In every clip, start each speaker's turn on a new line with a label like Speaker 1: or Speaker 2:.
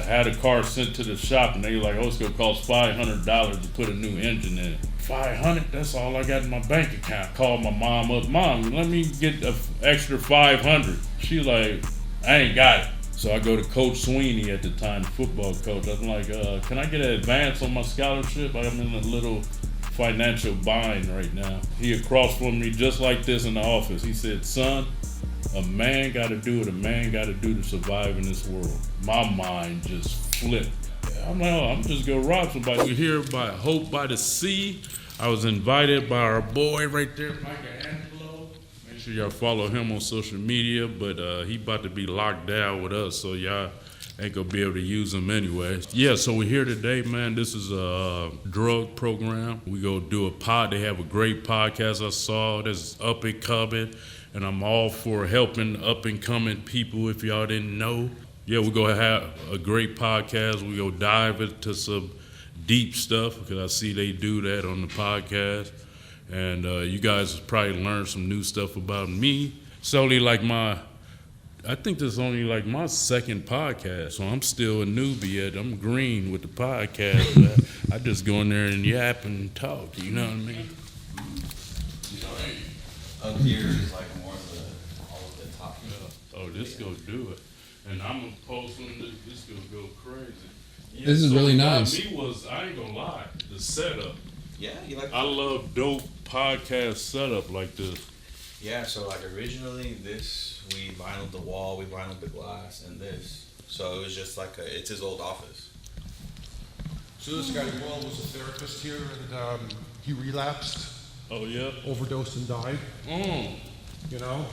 Speaker 1: had a car sent to the shop, and they were like, "Oh, it's gonna cost $500 to put a new engine in it." $500? That's all I got in my bank account. Called my mom up. Mom, let me get an extra $500. She like, I ain't got it. So I go to Coach Sweeney at the time, football coach. I'm like, can I get an advance on my scholarship? I'm in a little financial bind right now. He across from me just like this in the office. He said, son, a man got to do what a man got to do to survive in this world. My mind just flipped. I'm like, oh, I'm just going to rob somebody. We're here by Hope by the Sea. I was invited by our boy right there, Michelangelo. Make sure y'all follow him on social media, but he about to be locked down with us, so y'all ain't gonna be able to use him anyway. Yeah, so we're here today, man. This is a drug program. We go do a pod. They have a great podcast I saw that's up and coming, and I'm all for helping up and coming people if y'all didn't know. Yeah, we're gonna have a great podcast. We go dive into some deep stuff because I see they do that on the podcast. And you guys probably learned some new stuff about me. It's only like I think this is only like my second podcast, so I'm still a newbie yet. I'm green with the podcast. I just go in there and yap and talk, you know what I mean?
Speaker 2: Up here is like more of all of the talking.
Speaker 1: Oh, this gonna do it. And I'm gonna post when this gonna go crazy. Yeah,
Speaker 3: this is
Speaker 1: so
Speaker 3: really nice.
Speaker 1: Me was, I ain't gonna lie, the setup.
Speaker 2: Yeah, you like.
Speaker 1: I love dope podcast setup like this.
Speaker 2: Yeah, so like originally we vinyled the wall, we vinyled the glass, and this. So it was just like it's his old office.
Speaker 4: So this guy Will was a therapist here, and he relapsed.
Speaker 1: Oh yeah.
Speaker 4: Overdosed and died. You know.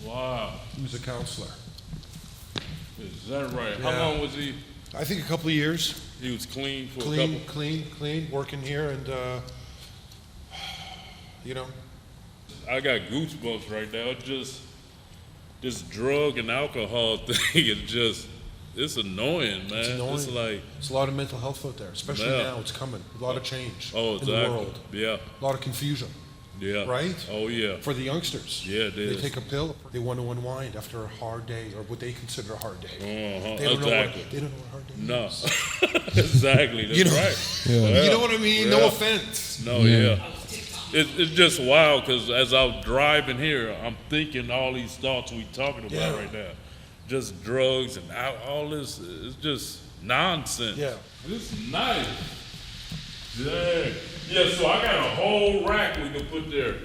Speaker 1: Wow.
Speaker 4: He was a counselor.
Speaker 1: Is that right?
Speaker 4: Yeah.
Speaker 1: How long was he?
Speaker 4: I think a couple of years.
Speaker 1: He was clean for a couple.
Speaker 4: Clean, working here, and you know.
Speaker 1: I got goosebumps right now. It's just this drug and alcohol thing is just, it's annoying, man.
Speaker 4: It's annoying.
Speaker 1: It's like,
Speaker 4: it's a lot of mental health out there, especially
Speaker 1: yeah.
Speaker 4: now. It's coming. A lot of change
Speaker 1: in
Speaker 4: the world.
Speaker 1: Yeah.
Speaker 4: A lot of confusion.
Speaker 1: Yeah.
Speaker 4: Right?
Speaker 1: Oh yeah.
Speaker 4: For the youngsters.
Speaker 1: Yeah, it is.
Speaker 4: They take a pill. They want to unwind after a hard day, or what they consider a hard day.
Speaker 1: They
Speaker 4: don't
Speaker 1: exactly.
Speaker 4: They don't know what hard day
Speaker 1: No.
Speaker 4: is.
Speaker 1: Exactly. That's
Speaker 4: You know-
Speaker 1: right.
Speaker 3: Yeah.
Speaker 1: Yeah.
Speaker 4: You know what I mean?
Speaker 1: Yeah.
Speaker 4: No offense.
Speaker 1: No, yeah. It's just wild because as I'm driving here, I'm thinking all these thoughts we talking about right now. Just drugs and all this. It's just nonsense.
Speaker 4: Yeah.
Speaker 1: This is nice. Dang. Yeah, so I got a whole rack we can put there.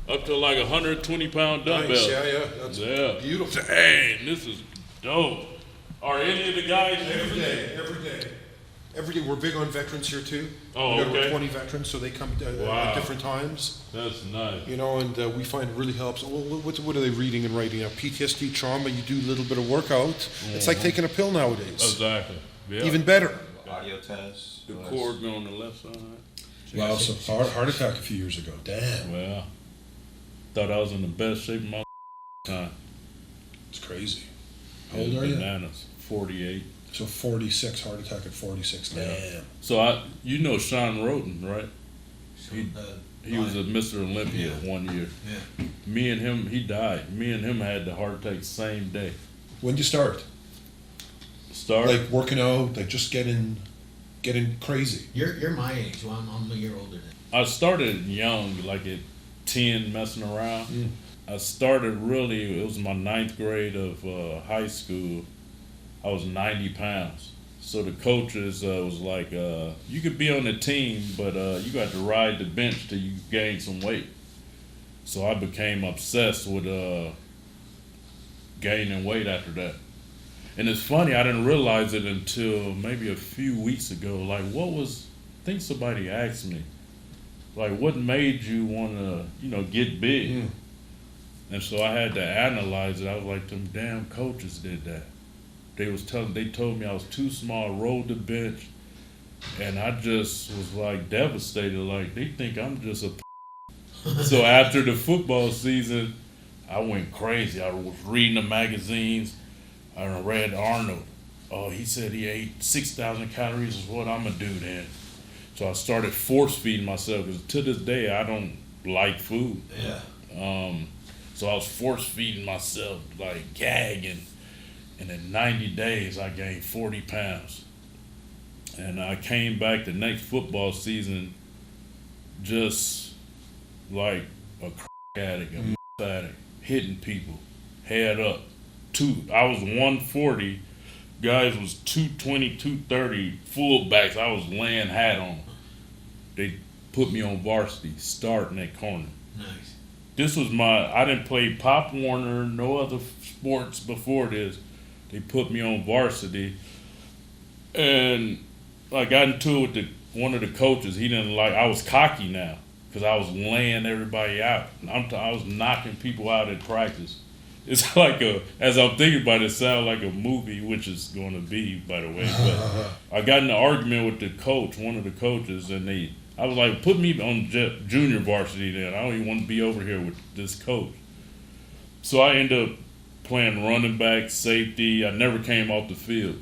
Speaker 1: Up to like 120-pound dumbbell.
Speaker 4: Nice. Yeah. That's beautiful.
Speaker 1: Dang, this is dope. Are any of the guys
Speaker 4: Every day. We're big on veterans here too.
Speaker 1: Oh,
Speaker 4: we got
Speaker 1: okay.
Speaker 4: over 20 veterans, so they come at different times.
Speaker 1: That's nice.
Speaker 4: You know, and we find it really helps. Well, what are they reading and writing now? PTSD, trauma. You do a little bit of workout. It's like taking a pill nowadays.
Speaker 1: Exactly. Yeah.
Speaker 4: Even better.
Speaker 2: Audio test.
Speaker 1: The cord on the left side.
Speaker 4: Wow, so heart attack a few years ago. Damn.
Speaker 1: Well, thought I was in the best shape of my time.
Speaker 4: It's crazy. How old are you?
Speaker 1: Bananas. 48.
Speaker 4: So 46, heart attack at 46. Damn.
Speaker 1: Yeah. So you know Sean Roden, right? He was a Mr. Olympia one year.
Speaker 2: Yeah.
Speaker 1: Me and him, he died. Me and him had the heart attack same day.
Speaker 4: When did you start? Like working out, like just getting crazy.
Speaker 5: You're my age. Well, I'm a year older than
Speaker 1: I started young, like at 10, messing around. I started really, it was my 9th grade of high school. I was 90 pounds. So the coaches was like, you could be on the team, but you got to ride the bench till you gain some weight. So I became obsessed with gaining weight after that. And it's funny, I didn't realize it until maybe a few weeks ago. Like, I think somebody asked me, like, what made you want to, get big? And so I had to analyze it. I was like, them damn coaches did that. They told me I was too small, rode the bench, and I just was like devastated. Like, they think I'm just a So after the football season, I went crazy. I was reading the magazines. I read Arnold. Oh, he said he ate 6,000 calories is what I'm going to do then. So I started force feeding myself because to this day, I don't like food.
Speaker 2: Yeah.
Speaker 1: So I was force feeding myself, like gagging. And in 90 days, I gained 40 pounds. And I came back the next football season just like a crack addict, a meth addict, hitting people, head up. I was 140, guys was 220, 230, fullbacks. I was laying hat on them. They put me on varsity, starting at corner.
Speaker 5: Nice.
Speaker 1: This was I didn't play Pop Warner, no other sports before this. They put me on varsity. And I got into it with one of the coaches. He didn't like, I was cocky now because I was laying everybody out. I was knocking people out at practice. It's like as I'm thinking about it, it sounds like a movie, which is going to be, by the way. But I got in an argument with the coach, one of the coaches, and I was like, put me on junior varsity then. I don't even want to be over here with this coach. So I ended up playing running back, safety. I never came off the field.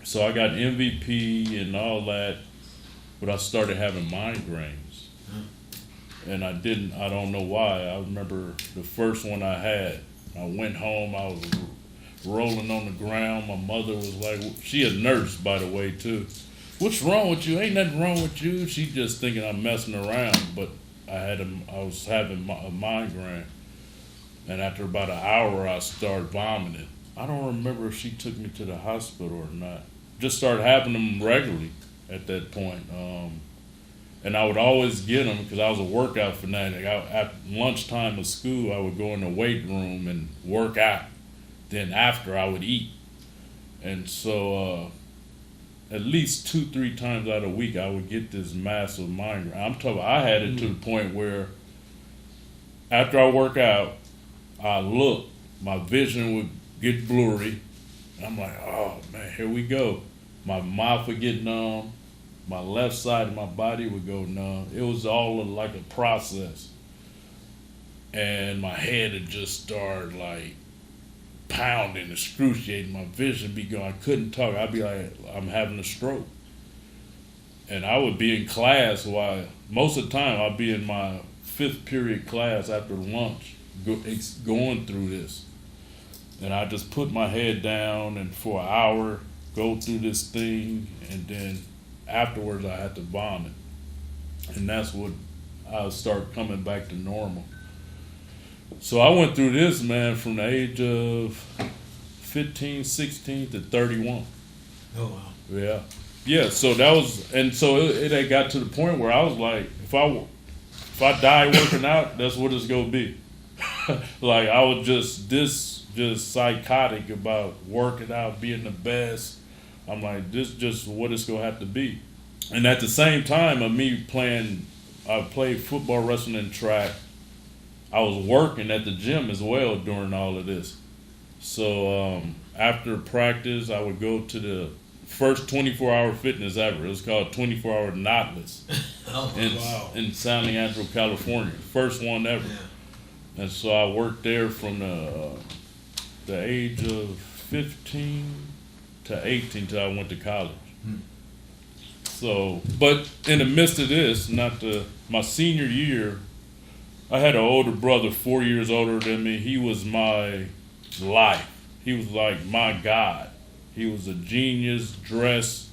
Speaker 1: So I got MVP and all that, but I started having migraines. And I don't know why. I remember the first one I had. I went home, I was rolling on the ground. My mother was like, she a nurse, by the way, too. What's wrong with you? Ain't nothing wrong with you. She just thinking I'm messing around, but I was having a migraine. And after about an hour, I started vomiting. I don't remember if she took me to the hospital or not. Just started having them regularly at that point. And I would always get them because I was a workout fanatic. At lunchtime of school, I would go in the weight room and work out. Then after, I would eat. And so at least 2-3 times out of the week, I would get this massive migraine. I'm talking, I had it to the point where after I work out, I look, my vision would get blurry. I'm like, oh man, here we go. My mouth would get numb. My left side of my body would go numb. It was all like a process. And my head would just start like pounding, excruciating. My vision be going. I couldn't talk. I'd be like, I'm having a stroke. And I would be in class while, most of the time I'd be in my 5th period class after lunch going through this. And I just put my head down and for an hour go through this thing, and then afterwards I had to vomit. And that's what I start coming back to normal. So I went through this, man, from the age of 15, 16 to 31.
Speaker 5: Oh, wow.
Speaker 1: Yeah. Yeah, so that was, and so it had got to the point where I was like, if I die working out, that's what it's going to be. Like, I was just psychotic about working out, being the best. I'm like, this just what it's going to have to be. And at the same time of me I played football, wrestling, and track. I was working at the gym as well during all of this. So after practice, I would go to the first 24-hour fitness ever. It was called 24-hour Knotless in San Leandro, California. First one ever. Yeah. And so I worked there from the age of 15 to 18 till I went to college. So, but in the midst of this, my senior year, I had an older brother, 4 years older than me. He was my life. He was like my God. He was a genius, dressed,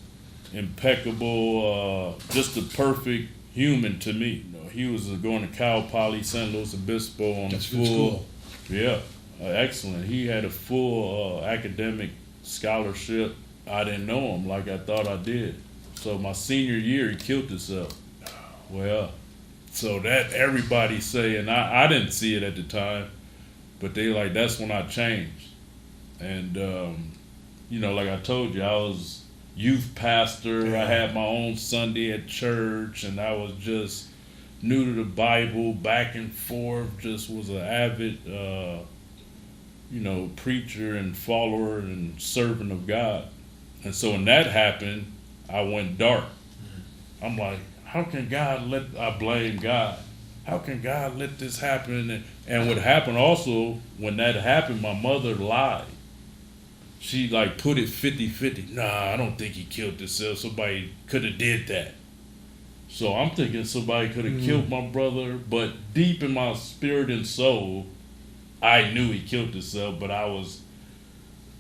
Speaker 1: impeccable, just a perfect human to me. You know, he was going to Cal Poly, San Luis Obispo on
Speaker 4: That's
Speaker 1: a full,
Speaker 4: cool.
Speaker 1: Yeah, excellent. He had a full academic scholarship. I didn't know him like I thought I did. So my senior year, he killed himself. Well, so that everybody saying, I didn't see it at the time, but they like, that's when I changed. And, you know, like I told you, I was youth pastor. I had my own Sunday at church, and I was just new to the Bible, back and forth, just was an avid, you know, preacher and follower and servant of God. And so when that happened, I went dark. I'm like, how can I blame God? How can God let this happen? And what happened also, when that happened, my mother lied. She like put it 50-50. Nah, I don't think he killed himself. Somebody could have did that. So I'm thinking somebody could have killed my brother, but deep in my spirit and soul, I knew he killed himself, but I was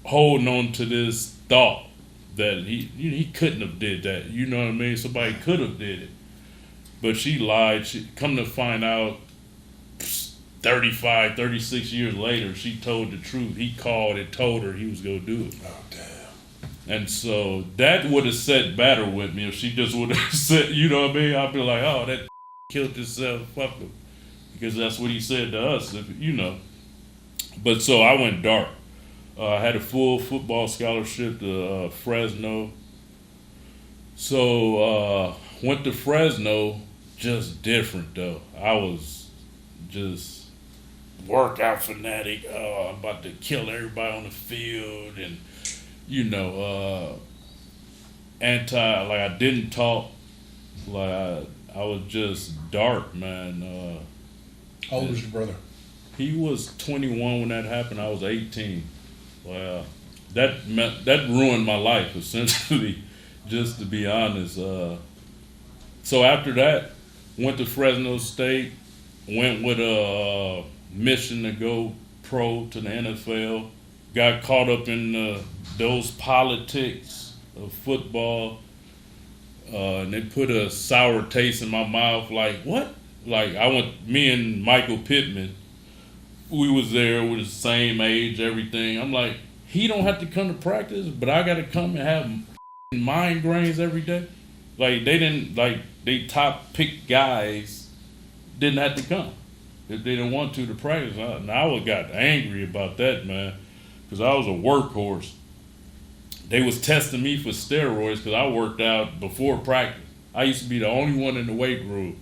Speaker 1: holding on to this thought that he couldn't have did that. You know what I mean? Somebody could have did it. But she lied. She come to find out 35, 36 years later, she told the truth. He called and told her he was going to do it.
Speaker 4: Oh, damn.
Speaker 1: And so that would have set better with me if she just would have said, you know what I mean? I'd be like, oh, that killed himself, fuck him. Because that's what he said to us, you know. But so I went dark. I had a full football scholarship to Fresno. So went to Fresno, just different though. I was just workout fanatic. I'm about to kill everybody on the field, and you know, I didn't talk. Like I was just dark, man.
Speaker 4: How old was your brother?
Speaker 1: He was 21 when that happened. I was 18. Well, that ruined my life essentially. Just to be honest. So after that, went to Fresno State. Went with a mission to go pro to the NFL. Got caught up in those politics of football. And they put a sour taste in my mouth. Like, what? Like, me and Michael Pittman, we was there, we was the same age, everything. I'm like, he don't have to come to practice, but I got to come and have migraines every day. Like, they top pick guys didn't have to come if they didn't want to practice. And I got angry about that, man, because I was a workhorse. They was testing me for steroids because I worked out before practice. I used to be the only one in the weight room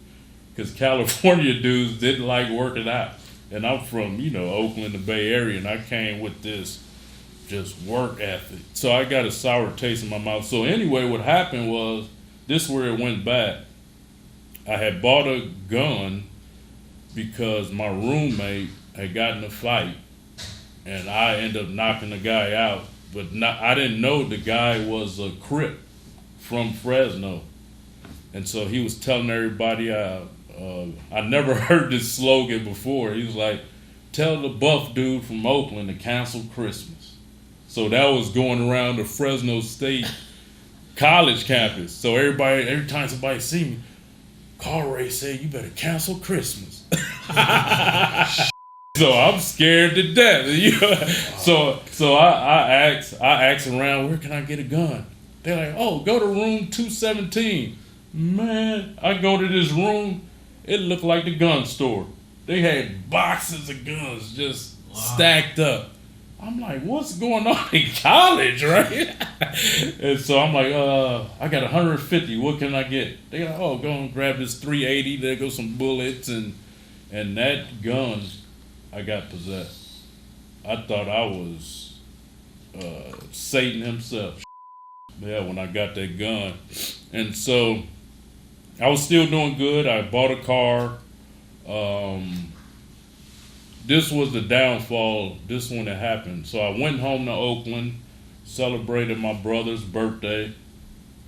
Speaker 1: because California dudes didn't like working out. And I'm from, Oakland, the Bay Area, and I came with this just work ethic. So I got a sour taste in my mouth. So anyway, what happened was, this is where it went bad. I had bought a gun because my roommate had gotten in a fight, and I ended up knocking the guy out. But I didn't know the guy was a Crip from Fresno. And so he was telling everybody, I never heard this slogan before. He was like, tell the buff dude from Oakland to cancel Christmas. So that was going around the Fresno State college campus. So every time somebody see me, Carl Ray said, you better cancel Christmas. So I'm scared to death. So I asked around, where can I get a gun? They're like, oh, go to room 217. Man, I go to this room, it looked like the gun store. They had boxes of guns just stacked up. I'm like, what's going on in college, right? And so I'm like, I got 150. What can I get? They go, oh, go and grab this 380. There goes some bullets, and that gun, I got possessed. I thought I was Satan himself. Yeah, when I got that gun. And so I was still doing good. I bought a car. This was the downfall. This when it happened. So I went home to Oakland, celebrated my brother's birthday,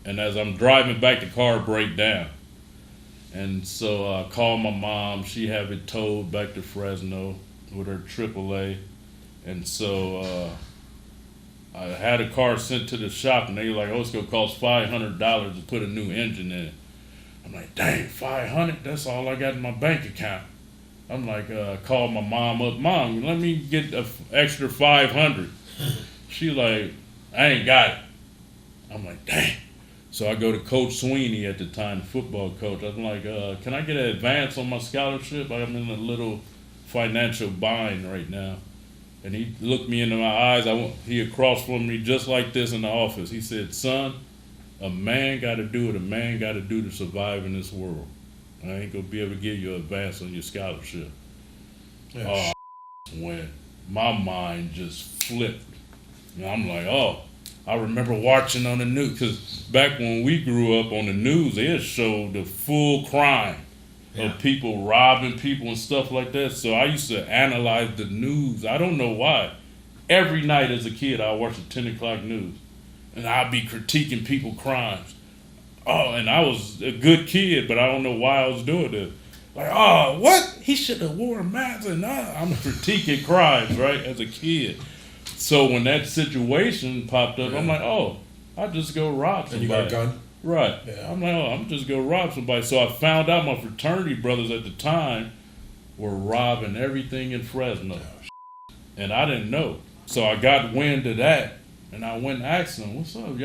Speaker 1: and as I'm driving back, the car broke down. And so I called my mom. She had it towed back to Fresno with her AAA. And so I had a car sent to the shop, and they were like, oh, it's going to cost $500 to put a new engine in it. I'm like, dang, $500? That's all I got in my bank account. I'm like, called my mom up. Mom, let me get an extra $500. She like, I ain't got it. I'm like, dang. So I go to Coach Sweeney at the time, the football coach. I'm like, can I get an advance on my scholarship? I'm in a little financial bind right now. And he looked me into my eyes. He across from me just like this in the office. He said, son, a man got to do what a man got to do to survive in this world. I ain't going to be able to give you an advance on your scholarship. Yeah. When my mind just flipped. And I'm like, oh, I remember watching on the news. Because back when we grew up on the news, it showed the full crime of people robbing people and stuff like that. So I used to analyze the news. I don't know why. Every night as a kid, I watched the 10 o'clock news. And I'd be critiquing people's crimes. Oh, and I was a good kid, but I don't know why I was doing it. Like, oh, what? He should have worn a mask. And I'm critiquing crimes, right, as a kid. So when that situation popped up, I'm like, oh, I'll just go rob somebody.
Speaker 4: And you got a gun?
Speaker 1: Right.
Speaker 4: Yeah.
Speaker 1: I'm like, oh, I'm just going to rob somebody. So I found out my fraternity brothers at the time were robbing everything in Fresno. And I didn't know. So I got wind of that, and I went and asked them, what's up?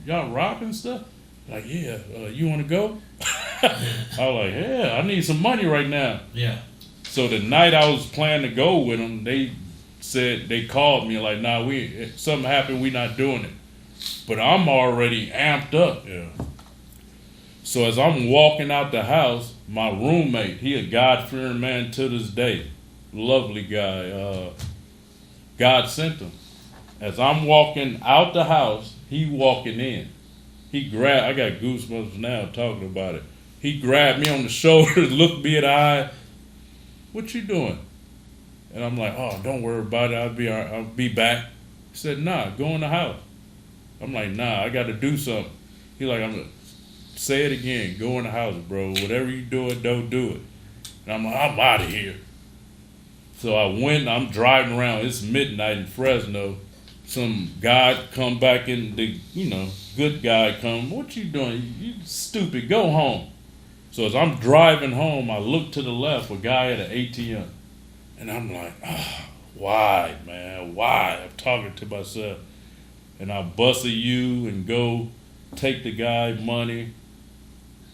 Speaker 1: Y'all robbing stuff? Like, yeah, you want to go? I was like, yeah, I need some money right now.
Speaker 5: Yeah.
Speaker 1: So the night I was planning to go with them, they called me like, nah, something happened, we not doing it. But I'm already amped up.
Speaker 4: Yeah.
Speaker 1: So as I'm walking out the house, my roommate, he a God-fearing man to this day. Lovely guy. God sent him. As I'm walking out the house, he walking in. I got goosebumps now talking about it. He grabbed me on the shoulder, looked me in the eye. What you doing? And I'm like, oh, don't worry about it. I'll be back. He said, nah, go in the house. I'm like, nah, I got to do something. He like, I'm going to say it again. Go in the house, bro. Whatever you doing, don't do it. And I'm like, I'm out of here. So I went, I'm driving around. It's midnight in Fresno. Some guy come back in, good guy come. What you doing? You stupid. Go home. So as I'm driving home, I look to the left, a guy at an ATM. And I'm like, why, man? Why? I'm talking to myself. And I bust a U and go take the guy money.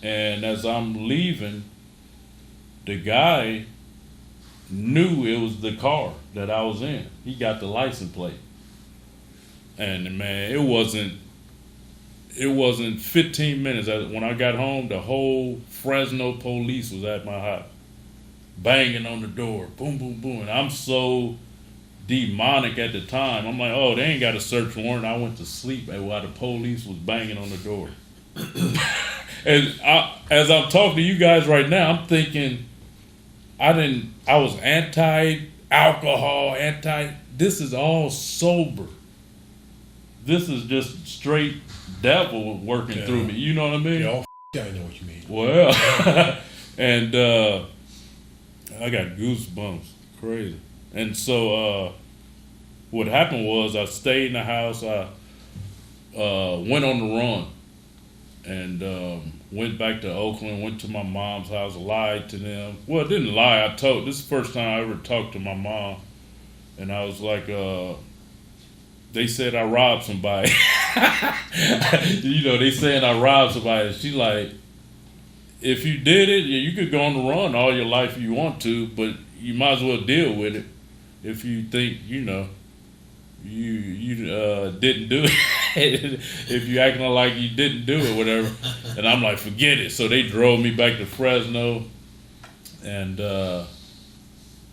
Speaker 1: And as I'm leaving, the guy knew it was the car that I was in. He got the license plate. And man, it wasn't 15 minutes. When I got home, the whole Fresno police was at my house, banging on the door, boom, boom, boom. And I'm so demonic at the time. I'm like, oh, they ain't got a search warrant. I went to sleep while the police was banging on the door. And as I'm talking to you guys right now, I'm thinking, I was anti-alcohol, this is all sober. This is just straight devil working through me. You know what I mean?
Speaker 4: Yeah, I know what you mean.
Speaker 1: Well, and I got goosebumps. Crazy. And so what happened was I stayed in the house. I went on the run and went back to Oakland, went to my mom's house, lied to them. Well, I didn't lie. This is the first time I ever talked to my mom. And I was like, they said I robbed somebody. They saying I robbed somebody. She like, if you did it, you could go on the run all your life if you want to, but you might as well deal with it if you think, you didn't do it. If you acting like you didn't do it, whatever. And I'm like, forget it. So they drove me back to Fresno, and I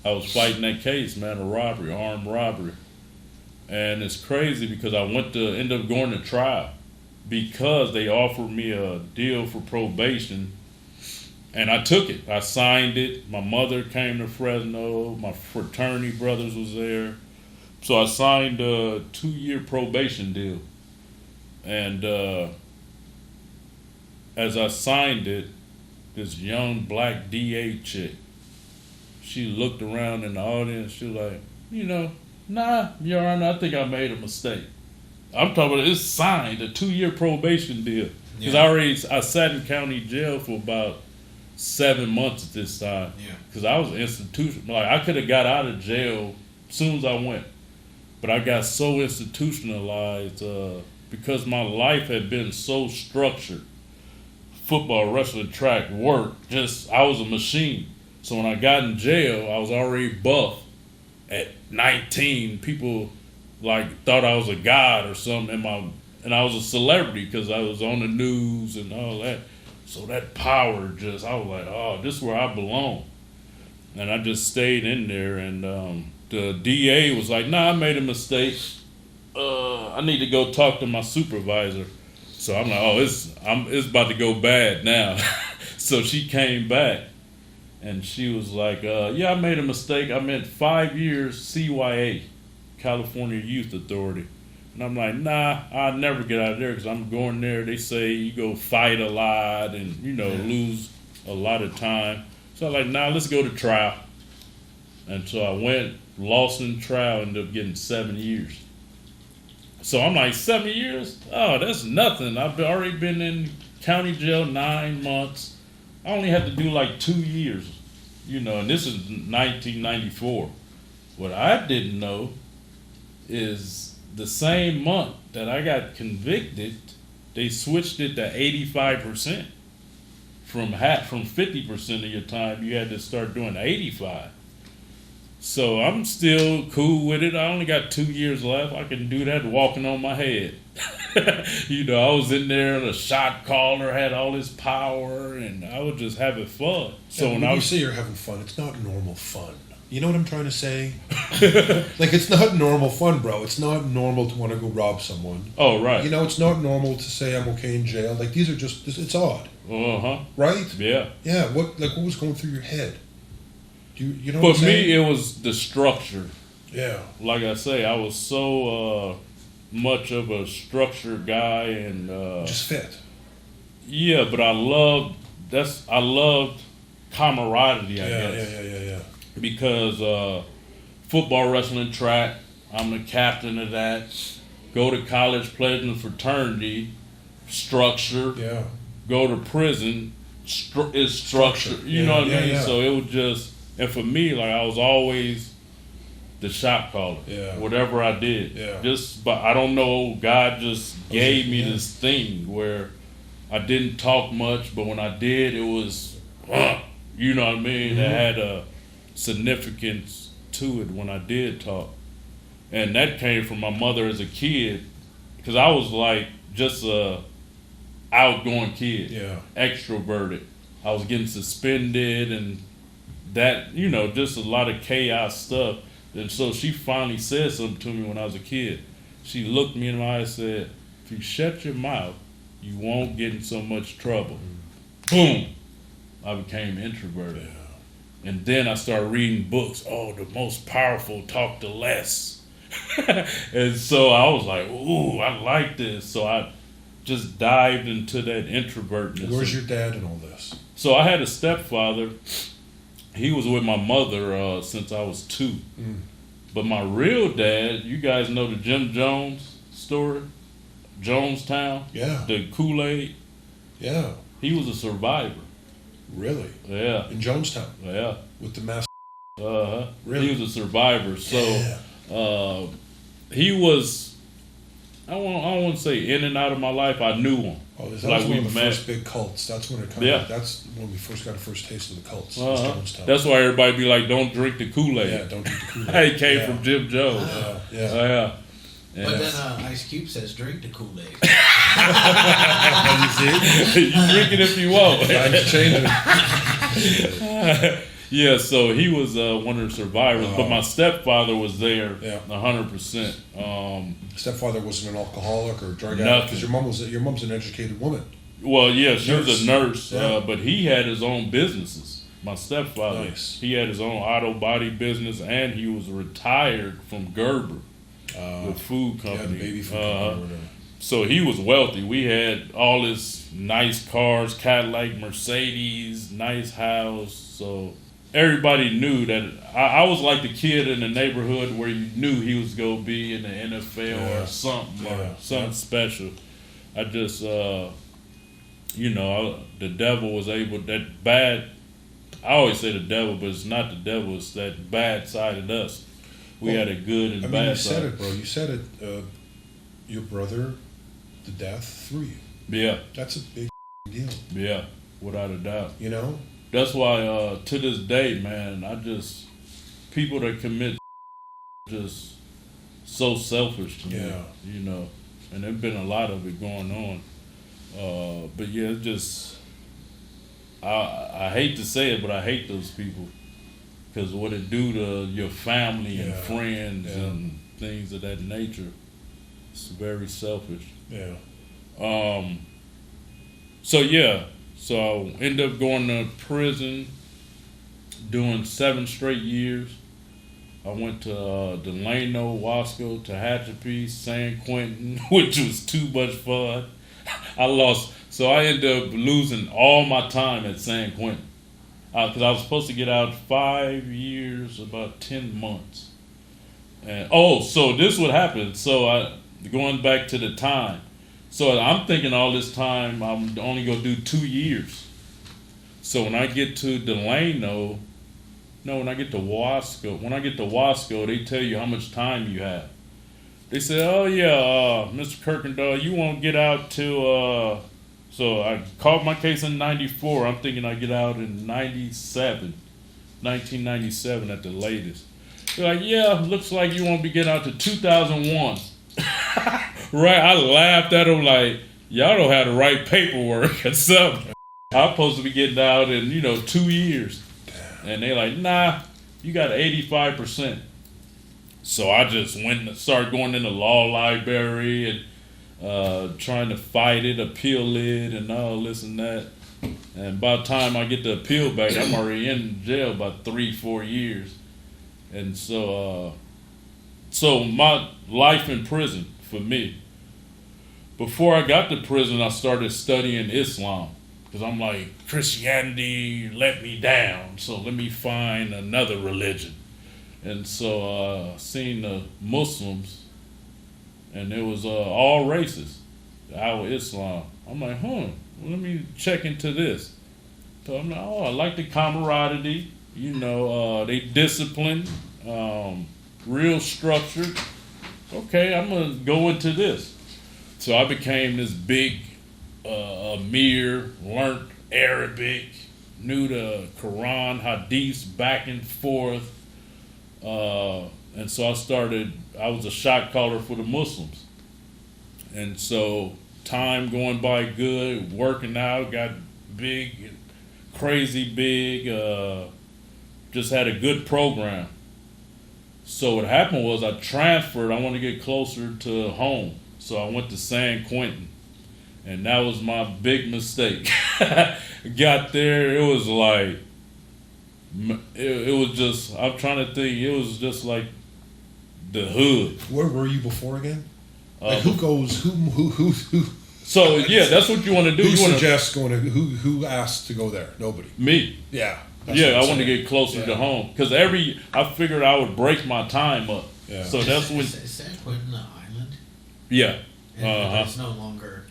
Speaker 1: was fighting that case, man, armed robbery. And it's crazy because I end up going to trial because they offered me a deal for probation, and I took it. I signed it. My mother came to Fresno. My fraternity brothers was there. So I signed a 2-year probation deal. And as I signed it, this young black DA chick, she looked around in the audience. She was like, nah, Your Honor, I think I made a mistake. I'm talking about it's signed, a 2-year probation deal. Because I sat in county jail for about 7 months at this time.
Speaker 5: Yeah.
Speaker 1: Because I was institutional. Like, I could have got out of jail as soon as I went. But I got so institutionalized because my life had been so structured. Football, wrestling, track, work, I was a machine. So when I got in jail, I was already buff. At 19, people thought I was a god or something, and I was a celebrity because I was on the news and all that. So that power I was like, oh, this is where I belong. And I just stayed in there, and the DA was like, nah, I made a mistake. I need to go talk to my supervisor. So I'm like, oh, it's about to go bad now. So she came back. And she was like, yeah, I made a mistake. I meant 5 years CYA, California Youth Authority. And I'm like, nah, I'll never get out of there because I'm going there. They say you go fight a lot and, lose a lot of time. So I'm like, nah, let's go to trial. And so I went, lost in trial, ended up getting 7 years. So I'm like, 7 years? Oh, that's nothing. I've already been in county jail 9 months. I only had to do like 2 years, and this is 1994. What I didn't know is the same month that I got convicted, they switched it to 85%. From 50% of your time, you had to start doing 85. So I'm still cool with it. I only got 2 years left. I can do that walking on my head. I was in there, the shot caller had all this power, and I was just having fun. So
Speaker 4: when
Speaker 1: when
Speaker 4: you say you're having fun, it's not normal fun. You know what I'm trying to say? Like, it's not normal fun, bro. It's not normal to want to go rob someone.
Speaker 1: Oh, right.
Speaker 4: It's not normal to say I'm okay in jail. Like, these are just, it's odd.
Speaker 1: Uh-huh.
Speaker 4: Right?
Speaker 1: Yeah.
Speaker 4: Yeah. What was going through your head? You know
Speaker 1: For
Speaker 4: what I'm
Speaker 1: me,
Speaker 4: saying?
Speaker 1: it was the structure.
Speaker 4: Yeah.
Speaker 1: Like I say, I was so much of a structured guy, and
Speaker 4: Just fit.
Speaker 1: yeah, but I loved camaraderie, I guess.
Speaker 4: Yeah.
Speaker 1: Because football, wrestling, track, I'm the captain of that. Go to college, pledge in the fraternity, structure.
Speaker 4: Yeah.
Speaker 1: Go to prison, is structure. You know what I mean?
Speaker 4: Yeah.
Speaker 1: So it was just, and for me, like, I was always the shot caller.
Speaker 4: Yeah.
Speaker 1: Whatever I did.
Speaker 4: Yeah.
Speaker 1: But I don't know, God just gave me this thing where I didn't talk much, but when I did, it was, you know what I mean? It had a significance to it when I did talk. And that came from my mother as a kid, because I was like just a outgoing kid, extroverted. I was getting suspended and that, just a lot of chaos stuff. And so she finally said something to me when I was a kid. She looked me in my eyes and said, if you shut your mouth, you won't get in so much trouble. Boom! I became introverted. And then I started reading books. Oh, the most powerful talk to less. And so I was like, ooh, I like this. So I just dived into that introvertness.
Speaker 4: Where's your dad in all this?
Speaker 1: So I had a stepfather. He was with my mother since I was 2. But my real dad, you guys know the Jim Jones story? Jonestown?
Speaker 4: Yeah.
Speaker 1: The Kool-Aid?
Speaker 4: Yeah.
Speaker 1: He was a survivor.
Speaker 4: Really?
Speaker 1: Yeah.
Speaker 4: In Jonestown?
Speaker 1: Yeah.
Speaker 4: With the mask?
Speaker 1: Uh-huh.
Speaker 4: Really?
Speaker 1: He was a survivor. So
Speaker 4: Yeah.
Speaker 1: he was, I don't want to say in and out of my life. I knew him.
Speaker 4: Oh, that
Speaker 1: Like
Speaker 4: was one
Speaker 1: we
Speaker 4: of the
Speaker 1: met.
Speaker 4: first big cults. That's when it kind
Speaker 1: Yeah.
Speaker 4: of, that's when we first got a first taste of the cults. was
Speaker 1: Uh-huh.
Speaker 4: Jonestown.
Speaker 1: That's why everybody be like, don't drink the Kool-Aid.
Speaker 4: Yeah, don't drink the Kool-Aid.
Speaker 1: It came
Speaker 4: Yeah.
Speaker 1: from Jim Jones.
Speaker 4: Yeah.
Speaker 1: Yeah.
Speaker 5: But then Ice Cube says, drink the Kool-Aid.
Speaker 4: You see?
Speaker 1: You drink it if you want.
Speaker 4: Times changing.
Speaker 1: Yeah, so he was one of the survivors, but my stepfather was there,
Speaker 4: Yeah.
Speaker 1: 100%.
Speaker 4: Stepfather wasn't an alcoholic or a drug addict
Speaker 1: Nothing.
Speaker 4: because your mom's an educated woman.
Speaker 1: Well, yeah, she was
Speaker 4: Nurse.
Speaker 1: a nurse,
Speaker 4: Yeah.
Speaker 1: but he had his own businesses. My stepfather,
Speaker 4: Nice.
Speaker 1: he had his own auto body business, and he was retired from Gerber, the food
Speaker 4: Yeah,
Speaker 1: company.
Speaker 4: the baby food company or whatever.
Speaker 1: So he was wealthy. We had all his nice cars, Cadillac, Mercedes, nice house. So everybody knew that I was like the kid in the neighborhood where you knew he was going to be in the NFL or something, special. I just, the devil was able, that bad, I always say the devil, but it's not the devil, it's that bad side of us. We had a good and bad
Speaker 4: you
Speaker 1: side.
Speaker 4: said it, bro. You said it. Your brother, the death through you.
Speaker 1: Yeah,
Speaker 4: That's a big deal.
Speaker 1: yeah, without a doubt.
Speaker 4: You know?
Speaker 1: That's why, to this day, man, people that commit just so selfish to me, and there's been a lot of it going on. But yeah, it's just, I hate to say it, but I hate those people because what it do to your family and friends and things of that nature, it's very selfish.
Speaker 4: Yeah.
Speaker 1: So I ended up going to prison, doing 7 straight years. I went to Delano, Wasco, Tehachapi, San Quentin, which was too much fun. So I ended up losing all my time at San Quentin. Because I was supposed to get out 5 years, about 10 months. And so this would happen. So going back to the time. So I'm thinking all this time I'm only gonna do 2 years. So when I get to Delano, no, when I get to Wasco, they tell you how much time you have. They say, oh yeah, Mr. Kirkendall, you won't get out till, so I caught my case in 94. I'm thinking I get out in 1997 at the latest. They're like, yeah, looks like you won't be getting out to 2001. Right, I laughed at them like, y'all don't have the right paperwork or something. I'm supposed to be getting out in, 2 years. And they like, nah, you got 85%. So I just went and started going in the law library and trying to fight it, appeal it, and all this and that. And by the time I get the appeal back, I'm already in jail about 3-4 years. And so my life in prison for me. Before I got to prison, I started studying Islam. Because I'm like, Christianity let me down, so let me find another religion. And so I seen the Muslims, and it was all races, our Islam. I'm like, well, let me check into this. So I'm like, I like the camaraderie. They disciplined, real structured. Okay, I'm going to go into this. So I became this big Amir, learned Arabic, knew the Quran, Hadiths back and forth. And so I was a shot caller for the Muslims. And so time going by good, working out, got big, crazy big, just had a good program. So what happened was I transferred, I wanted to get closer to home. So I went to San Quentin. And that was my big mistake. Got there, it was like, it was just, I'm trying to think, it was just like the hood.
Speaker 4: Where were you before again? Like who goes, who?
Speaker 1: So yeah, that's what you want to do.
Speaker 4: Who suggests going to, who asked to go there? Nobody.
Speaker 1: Me.
Speaker 4: Yeah.
Speaker 1: Yeah, I wanted to get closer to home. Because I figured I would break my time up.
Speaker 4: Yeah.
Speaker 1: So that's when.
Speaker 5: Is San Quentin an island?
Speaker 1: Yeah.
Speaker 5: And it's no longer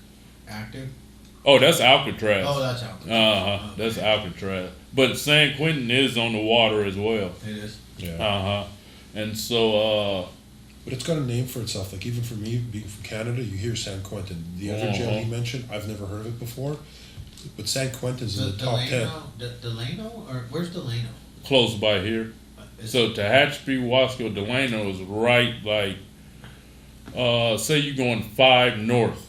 Speaker 5: active?
Speaker 1: Oh, that's Alcatraz.
Speaker 5: Oh, that's Alcatraz. Okay.
Speaker 1: That's Alcatraz. But San Quentin is on the water as well.
Speaker 5: It is.
Speaker 4: Yeah.
Speaker 1: And so.
Speaker 4: But it's got a name for itself. Like even for me, being from Canada, you hear San Quentin. The other jail he mentioned, I've never heard of it before. But San Quentin's in the top 10.
Speaker 5: Delano? Or where's Delano?
Speaker 1: Close by here. So Tehachapi, Wasco, Delano is right like, say you're going 5 north.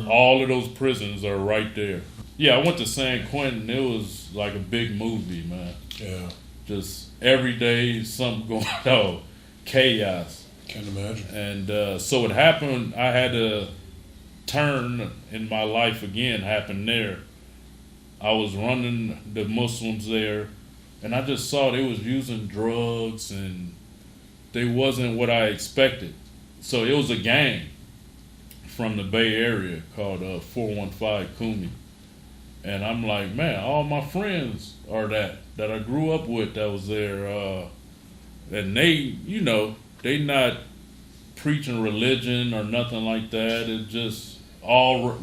Speaker 1: All of those prisons are right there. Yeah, I went to San Quentin. It was like a big movie, man.
Speaker 4: Yeah.
Speaker 1: Just every day something going on. Chaos.
Speaker 4: Can't imagine.
Speaker 1: And so what happened, I had a turn in my life again happen there. I was running the Muslims there, and I just saw they was using drugs, and they wasn't what I expected. So it was a gang from the Bay Area called 415 Kumi. And I'm like, man, all my friends are that I grew up with that was there. And they, they not preaching religion or nothing like that. It's just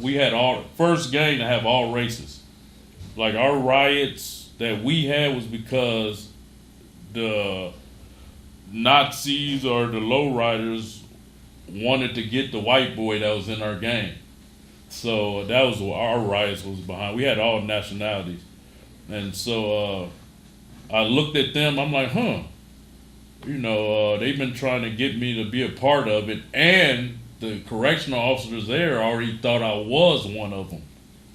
Speaker 1: we had first gang to have all races. Like our riots that we had was because the Nazis or the lowriders wanted to get the white boy that was in our gang. So that was what our riots was behind. We had all nationalities. And so I looked at them, I'm like, they've been trying to get me to be a part of it. And the correctional officers there already thought I was one of them,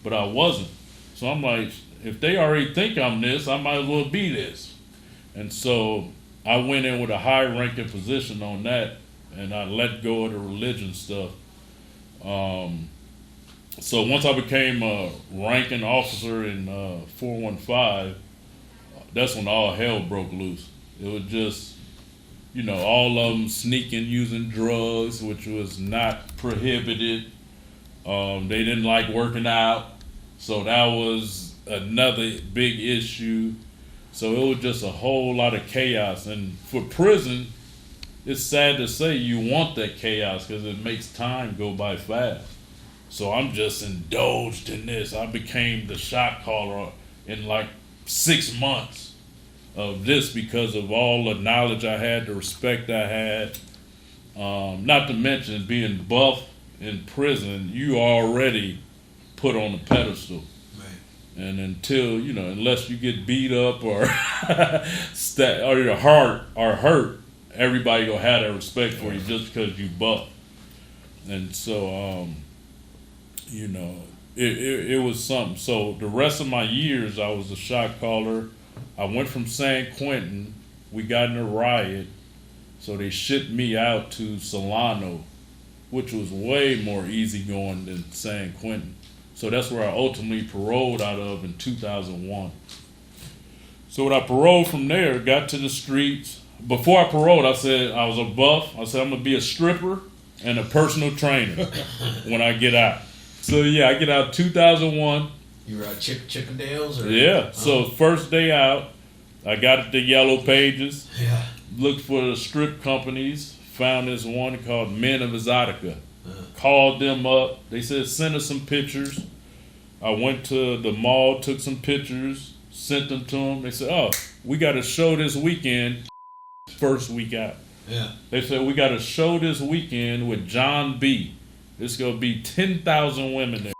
Speaker 1: but I wasn't. So I'm like, if they already think I'm this, I might as well be this. And so I went in with a high ranking position on that, and I let go of the religion stuff. So once I became a ranking officer in 415, that's when all hell broke loose. It was just, all of them sneaking, using drugs, which was not prohibited. They didn't like working out. So that was another big issue. So it was just a whole lot of chaos. And for prison, it's sad to say you want that chaos because it makes time go by fast. So I'm just indulged in this. I became the shot caller in like 6 months of this because of all the knowledge I had, the respect I had. Not to mention being buff in prison, you already put on a pedestal. And until, unless you get beat up or or your heart are hurt, everybody gonna have that respect for you just because you buff. And so, it was something. So the rest of my years, I was a shot caller. I went from San Quentin. We got in a riot, so they shipped me out to Solano, which was way more easygoing than San Quentin. So that's where I ultimately paroled out of in 2001. So when I paroled from there, got to the streets. Before I paroled, I said I was a buff. I said I'm going to be a stripper and a personal trainer when I get out. So yeah, I get out 2001.
Speaker 5: You were at Chippendales? Or?
Speaker 1: Yeah. So first day out, I got the yellow pages.
Speaker 5: Yeah.
Speaker 1: Looked for the strip companies. Found this one called Men of Exotica. Called them up. They said, send us some pictures. I went to the mall, took some pictures, sent them to them. They said, oh, we got a show this weekend. First week out.
Speaker 5: Yeah.
Speaker 1: They said, we got a show this weekend with John B. It's going to be 10,000 women there.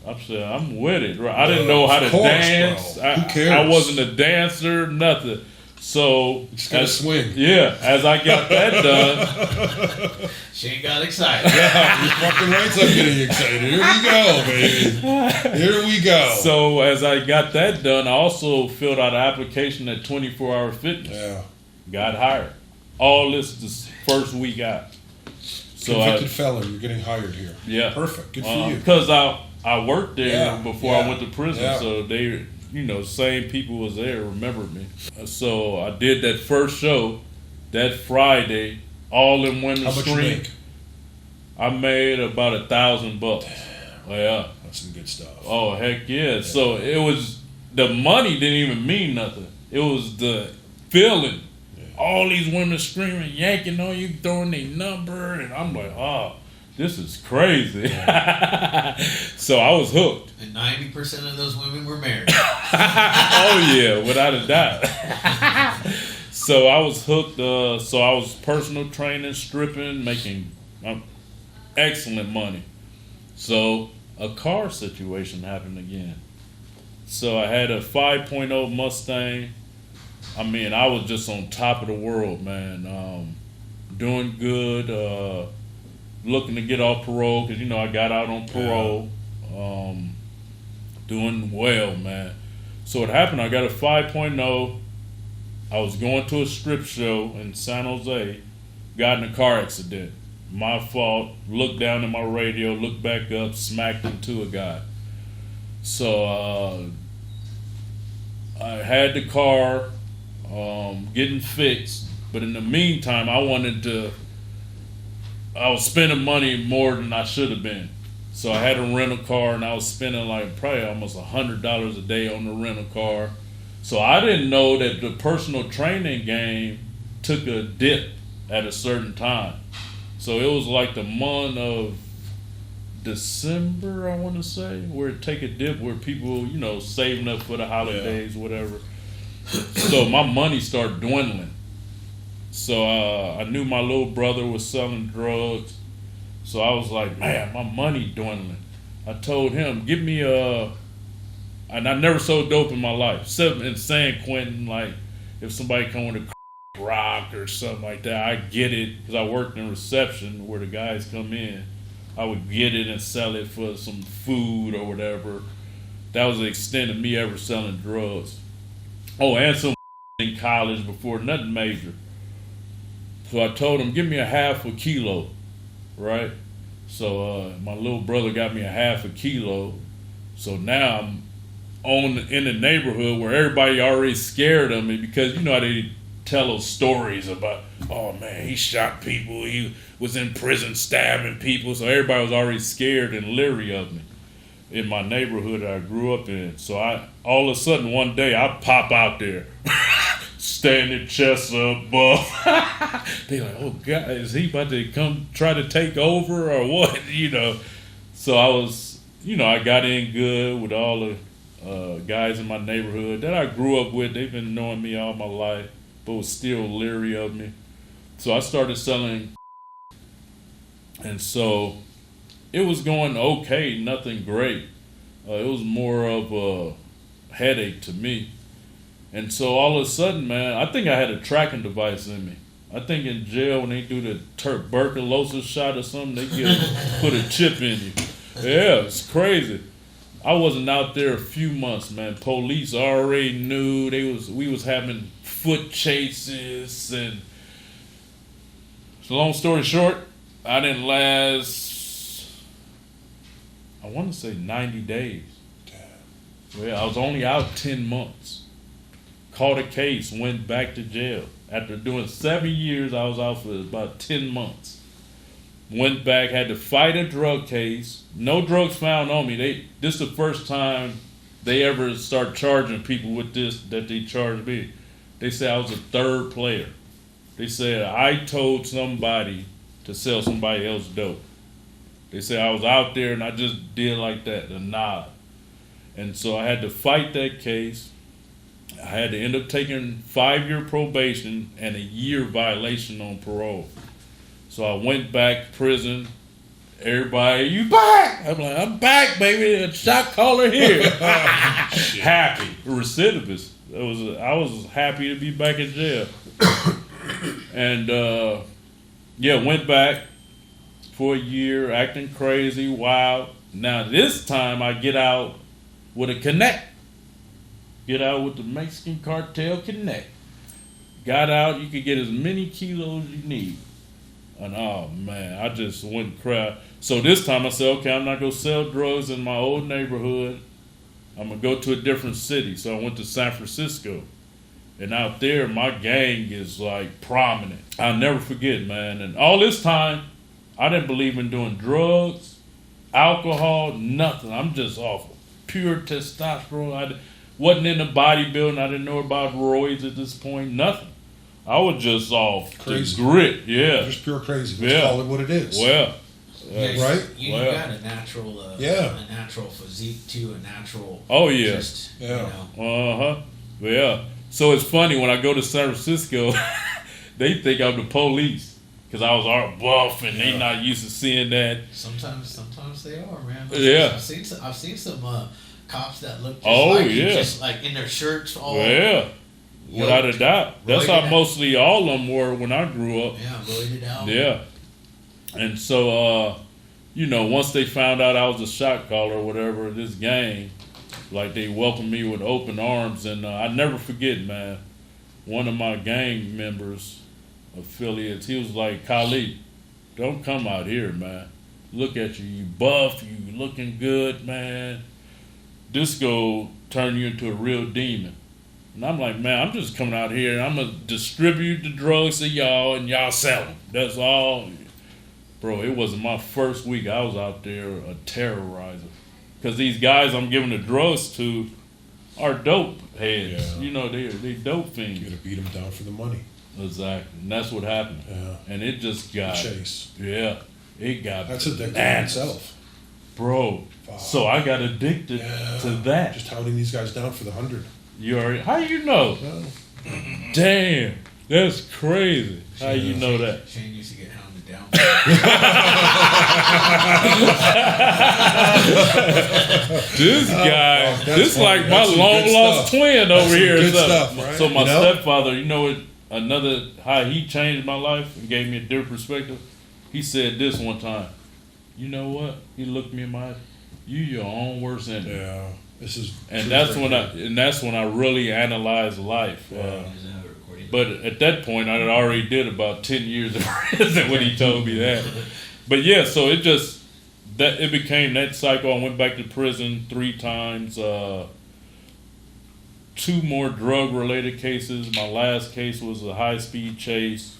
Speaker 1: I said, I'm with it. Right? I didn't know how to dance.
Speaker 4: Who cares?
Speaker 1: I wasn't a dancer, nothing. So,
Speaker 4: just gotta swing.
Speaker 1: Yeah, as I got that done.
Speaker 5: She got excited.
Speaker 4: Yeah, you're fucking right. I'm getting excited. Here we go, baby. Here we go.
Speaker 1: So, as I got that done, I also filled out an application at 24 Hour Fitness.
Speaker 4: Yeah.
Speaker 1: Got hired. All this first week out. So
Speaker 4: Convicted felon, you're getting hired here.
Speaker 1: Yeah.
Speaker 4: Perfect. Good for you.
Speaker 1: Because I worked there before I went to prison,
Speaker 4: Yeah.
Speaker 1: so they, same people was there, remembered me. So I did that first show that Friday. All in women
Speaker 4: How much you
Speaker 1: scream.
Speaker 4: make?
Speaker 1: I made about $1,000. Oh, yeah.
Speaker 4: That's some good stuff.
Speaker 1: Oh, heck yeah. So it was, the money didn't even mean nothing. It was the feeling. Yeah. All these women screaming, yanking on you, throwing their number, and I'm like, oh, this is crazy. Yeah. So I was hooked.
Speaker 5: And 90% of those women were married.
Speaker 1: Oh, yeah, without a doubt. So I was hooked. So I was personal training, stripping, making excellent money. So a car situation happened again. So I had a 5.0 Mustang. I mean, I was just on top of the world, man. Doing good. Looking to get off parole because, I got out on parole. Doing well, man. So what happened, I got a 5.0. I was going to a strip show in San Jose. Got in a car accident. My fault. Looked down at my radio, looked back up, smacked into a guy. So I had the car getting fixed. But in the meantime, I was spending money more than I should have been. So I had a rental car, and I was spending like probably almost $100 a day on the rental car. So I didn't know that the personal training game took a dip at a certain time. So it was like the month of December, I want to say, where it take a dip, where people, saving up for the holidays, whatever. So my money started dwindling. So I knew my little brother was selling drugs. So I was like, man, my money dwindling. I told him, give me and I never sold dope in my life. Except in San Quentin, like, if somebody come with a rock or something like that, I get it. Because I worked in reception where the guys come in. I would get it and sell it for some food or whatever. That was the extent of me ever selling drugs. Oh, and some in college before, nothing major. So I told him, give me a half a kilo, right? So my little brother got me a half a kilo. So now I'm in the neighborhood where everybody already scared of me because how they tell those stories about, oh man, he shot people, he was in prison stabbing people. So everybody was already scared and leery of me in my neighborhood that I grew up in. So all of a sudden one day I pop out there. standing chest up, buff. They like, oh God, is he about to come try to take over or what? So I was, I got in good with all the guys in my neighborhood that I grew up with. They've been knowing me all my life, but was still leery of me. So I started selling, and so it was going okay, nothing great. It was more of a headache to me. And so all of a sudden, man, I think I had a tracking device in me. I think in jail when they do the tuberculosis shot or something, they put a chip in you. Yeah, it's crazy. I wasn't out there a few months, man. Police already knew. We was having foot chases, and so long story short, I didn't last, I want to say 90 days. Damn. Well, I was only out 10 months. Caught a case, went back to jail. After doing 7 years, I was out for about 10 months. Went back, had to fight a drug case. No drugs found on me. This is the first time they ever start charging people with this that they charged me. They said I was a third player. They said I told somebody to sell somebody else dope. They said I was out there and I just did like that, the nod. And so I had to fight that case. I had to end up taking 5-year probation and a year violation on parole. So I went back to prison. Everybody, you back? I'm like, I'm back, baby. A shot caller here. Happy. Recidivist. I was happy to be back in jail. And went back for a year, acting crazy, wild. Now this time I get out with a connect. Get out with the Mexican cartel connect. Got out, you could get as many kilos you need. And oh man, I just went cry. So this time I said, okay, I'm not gonna sell drugs in my old neighborhood. I'm gonna go to a different city. So I went to San Francisco. And out there, my gang is like prominent. I'll never forget, man. And all this time, I didn't believe in doing drugs, alcohol, nothing. I'm just off pure testosterone. I wasn't into bodybuilding. I didn't know about roids at this point. Nothing. I was just off
Speaker 4: crazy.
Speaker 1: Grit. Yeah.
Speaker 4: Just pure crazy. Let's call it what it is.
Speaker 1: Well.
Speaker 4: Right?
Speaker 5: You got a natural, a natural physique too, a natural.
Speaker 1: Oh yeah.
Speaker 5: Just,
Speaker 1: Yeah. So it's funny when I go to San Francisco, they think I'm the police because I was all buff and they not used to seeing that.
Speaker 5: Sometimes they are, man.
Speaker 1: Yeah.
Speaker 5: I've seen some cops that look just just like in their shirts all.
Speaker 1: Yeah. Without a doubt. That's how mostly all of them were when I grew up.
Speaker 5: Yeah, roided out.
Speaker 1: Yeah. And so, once they found out I was a shot caller or whatever, this gang, like they welcomed me with open arms. And I never forget, man, one of my gang members, affiliates, he was like, Khalid, don't come out here, man. Look at you. You buff. You looking good, man. This go turn you into a real demon. And I'm like, man, I'm just coming out here and I'm going to distribute the drugs to y'all and y'all sell them. That's all. Bro, it wasn't my first week. I was out there a terrorizer. Because these guys I'm giving the drugs to are dope heads.
Speaker 4: Yeah.
Speaker 1: They dope fiends.
Speaker 4: You got to beat them down for the money.
Speaker 1: Exactly. And that's what happened.
Speaker 4: Yeah.
Speaker 1: And it just got...
Speaker 4: Chase.
Speaker 1: Yeah. It got...
Speaker 4: That's addictive in itself.
Speaker 1: Bro. Wow. So I got addicted to that.
Speaker 4: Just hounding these guys down for the 100.
Speaker 1: You already... How you know?
Speaker 4: Well,
Speaker 1: damn. That's crazy. How you know that?
Speaker 5: Shane used to get hounded down.
Speaker 1: This guy, this
Speaker 4: funny.
Speaker 1: like my long lost twin over here.
Speaker 4: Good stuff, right?
Speaker 1: So my stepfather, how he changed my life and gave me a different perspective. He said this one time. You know what? He looked me in my eyes. You your own worst enemy.
Speaker 4: Yeah.
Speaker 1: That's when I really analyzed life.
Speaker 4: Yeah.
Speaker 1: But at that point, I had already did about 10 years in prison when he told me that. But yeah, so it became that cycle. I went back to prison 3 times. 2 more drug-related cases. My last case was a high-speed chase.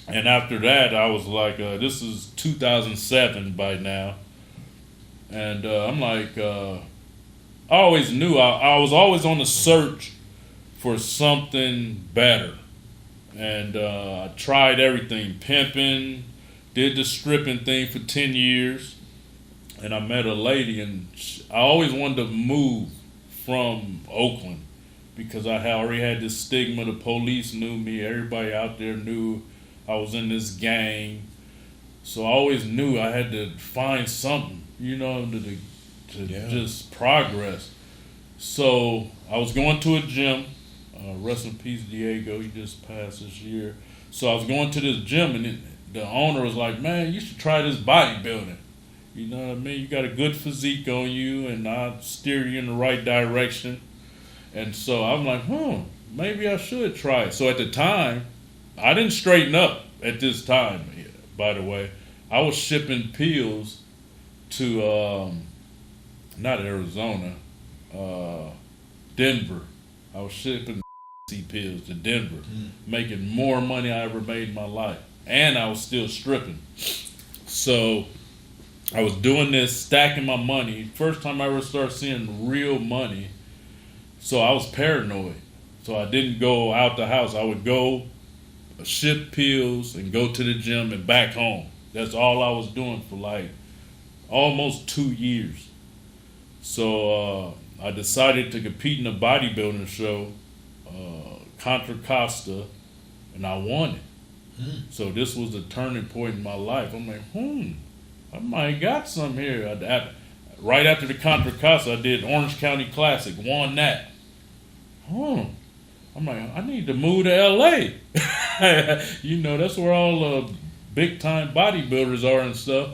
Speaker 1: And after that, I was like, this is 2007 by now. And I'm like, I always knew. I was always on the search for something better. And I tried everything, pimping, did the stripping thing for 10 years. And I met a lady, and I always wanted to move from Oakland because I had already had this stigma. The police knew me. Everybody out there knew I was in this gang. So I always knew I had to find something, to just progress. So I was going to a gym. Rest in peace, Diego. He just passed this year. So I was going to this gym, and the owner was like, "Man, you should try this bodybuilding. You know what I mean? You got a good physique on you, and I'll steer you in the right direction." And so I'm like, maybe I should try it. So at the time, I didn't straighten up at this time, by the way. I was shipping pills to, not Arizona, Denver. I was shipping pills to Denver, making more money I ever made in my life. And I was still stripping. So I was doing this, stacking my money. First time I ever started seeing real money. So I was paranoid. So I didn't go out the house. I would go ship pills and go to the gym and back home. That's all I was doing for like almost 2 years. So I decided to compete in a bodybuilding show, Contra Costa, and I won it. So this was a turning point in my life. I'm like, I might got some here. Right after the Contra Costa, I did Orange County Classic, won that. I'm like, I need to move to LA. That's where all the big time bodybuilders are and stuff.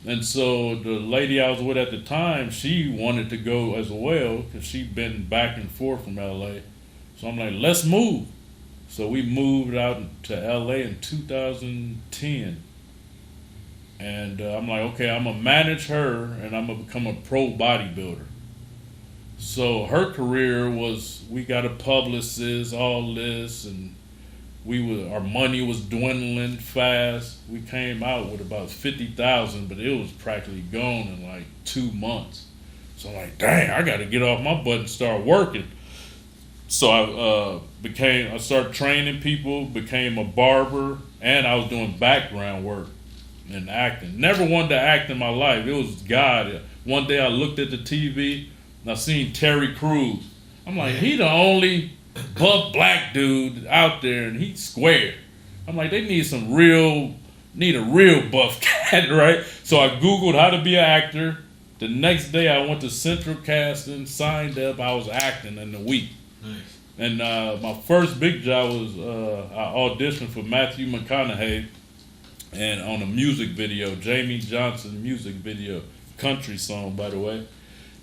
Speaker 1: And so the lady I was with at the time, she wanted to go as well because she'd been back and forth from LA. So I'm like, let's move. So we moved out to LA in 2010. And I'm like, okay, I'm going to manage her and I'm going to become a pro bodybuilder. So her career was, we got a publicist, all this, and our money was dwindling fast. We came out with about 50,000, but it was practically gone in like 2 months. So I'm like, dang, I got to get off my butt and start working. So I started training people, became a barber, and I was doing background work and acting. Never wanted to act in my life. It was God. One day I looked at the TV and I seen Terry Crews. I'm like, he the only buff black dude out there, and he's square. I'm like, they need a real buff cat, right? So I Googled how to be an actor. The next day I went to Central Casting, signed up. I was acting in a week.
Speaker 5: Nice.
Speaker 1: And my first big job was I auditioned for Matthew McConaughey, and on a music video, Jamie Johnson music video, country song, by the way.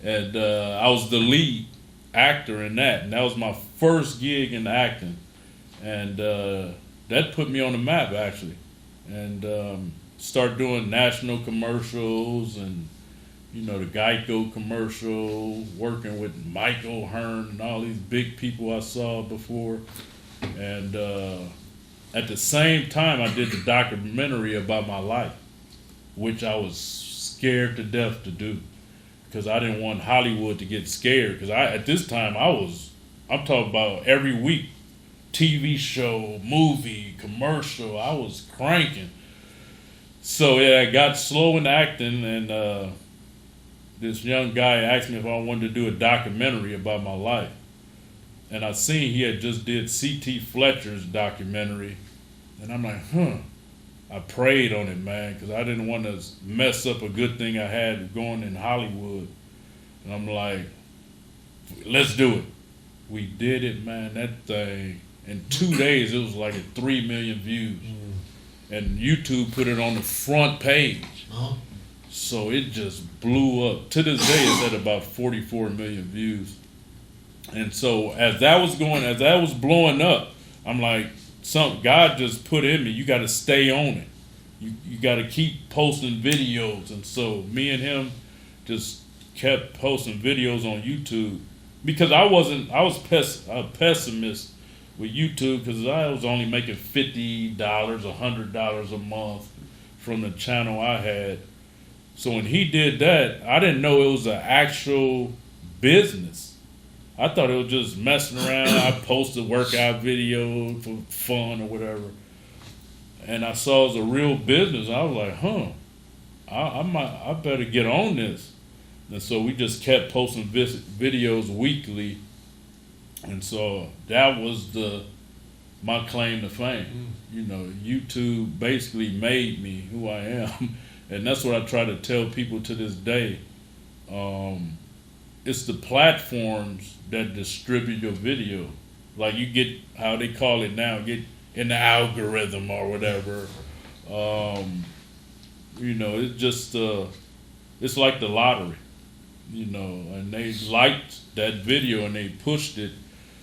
Speaker 1: And I was the lead actor in that, and that was my first gig in acting. And that put me on the map, actually. And started doing national commercials and, the Geico commercial, working with Michael Hearn and all these big people I saw before. And at the same time, I did the documentary about my life, which I was scared to death to do because I didn't want Hollywood to get scared. Because at this time, I'm talking about every week, TV show, movie, commercial, I was cranking. So yeah, I got slow in acting, and this young guy asked me if I wanted to do a documentary about my life. And I seen he had just did C.T. Fletcher's documentary. And I'm like, I prayed on it, man, because I didn't want to mess up a good thing I had going in Hollywood. And I'm like, let's do it. We did it, man. That thing, in 2 days, it was like at 3 million views. And YouTube put it on the front page. So it just blew up. To this day, it's at about 44 million views. And so as that was blowing up, I'm like, God just put in me, you got to stay on it. You got to keep posting videos. And so me and him just kept posting videos on YouTube because I was a pessimist with YouTube because I was only making $50, $100 a month from the channel I had. So when he did that, I didn't know it was an actual business. I thought it was just messing around. I posted workout video for fun or whatever. And I saw it was a real business. I was like, I better get on this. And so we just kept posting videos weekly. And so that was my claim to fame. You know, YouTube basically made me who I am. And that's what I try to tell people to this day. It's the platforms that distribute your video. Like you get, how they call it now, get in the algorithm or whatever. You know, it's just, it's like the lottery, you know, and they liked that video and they pushed it.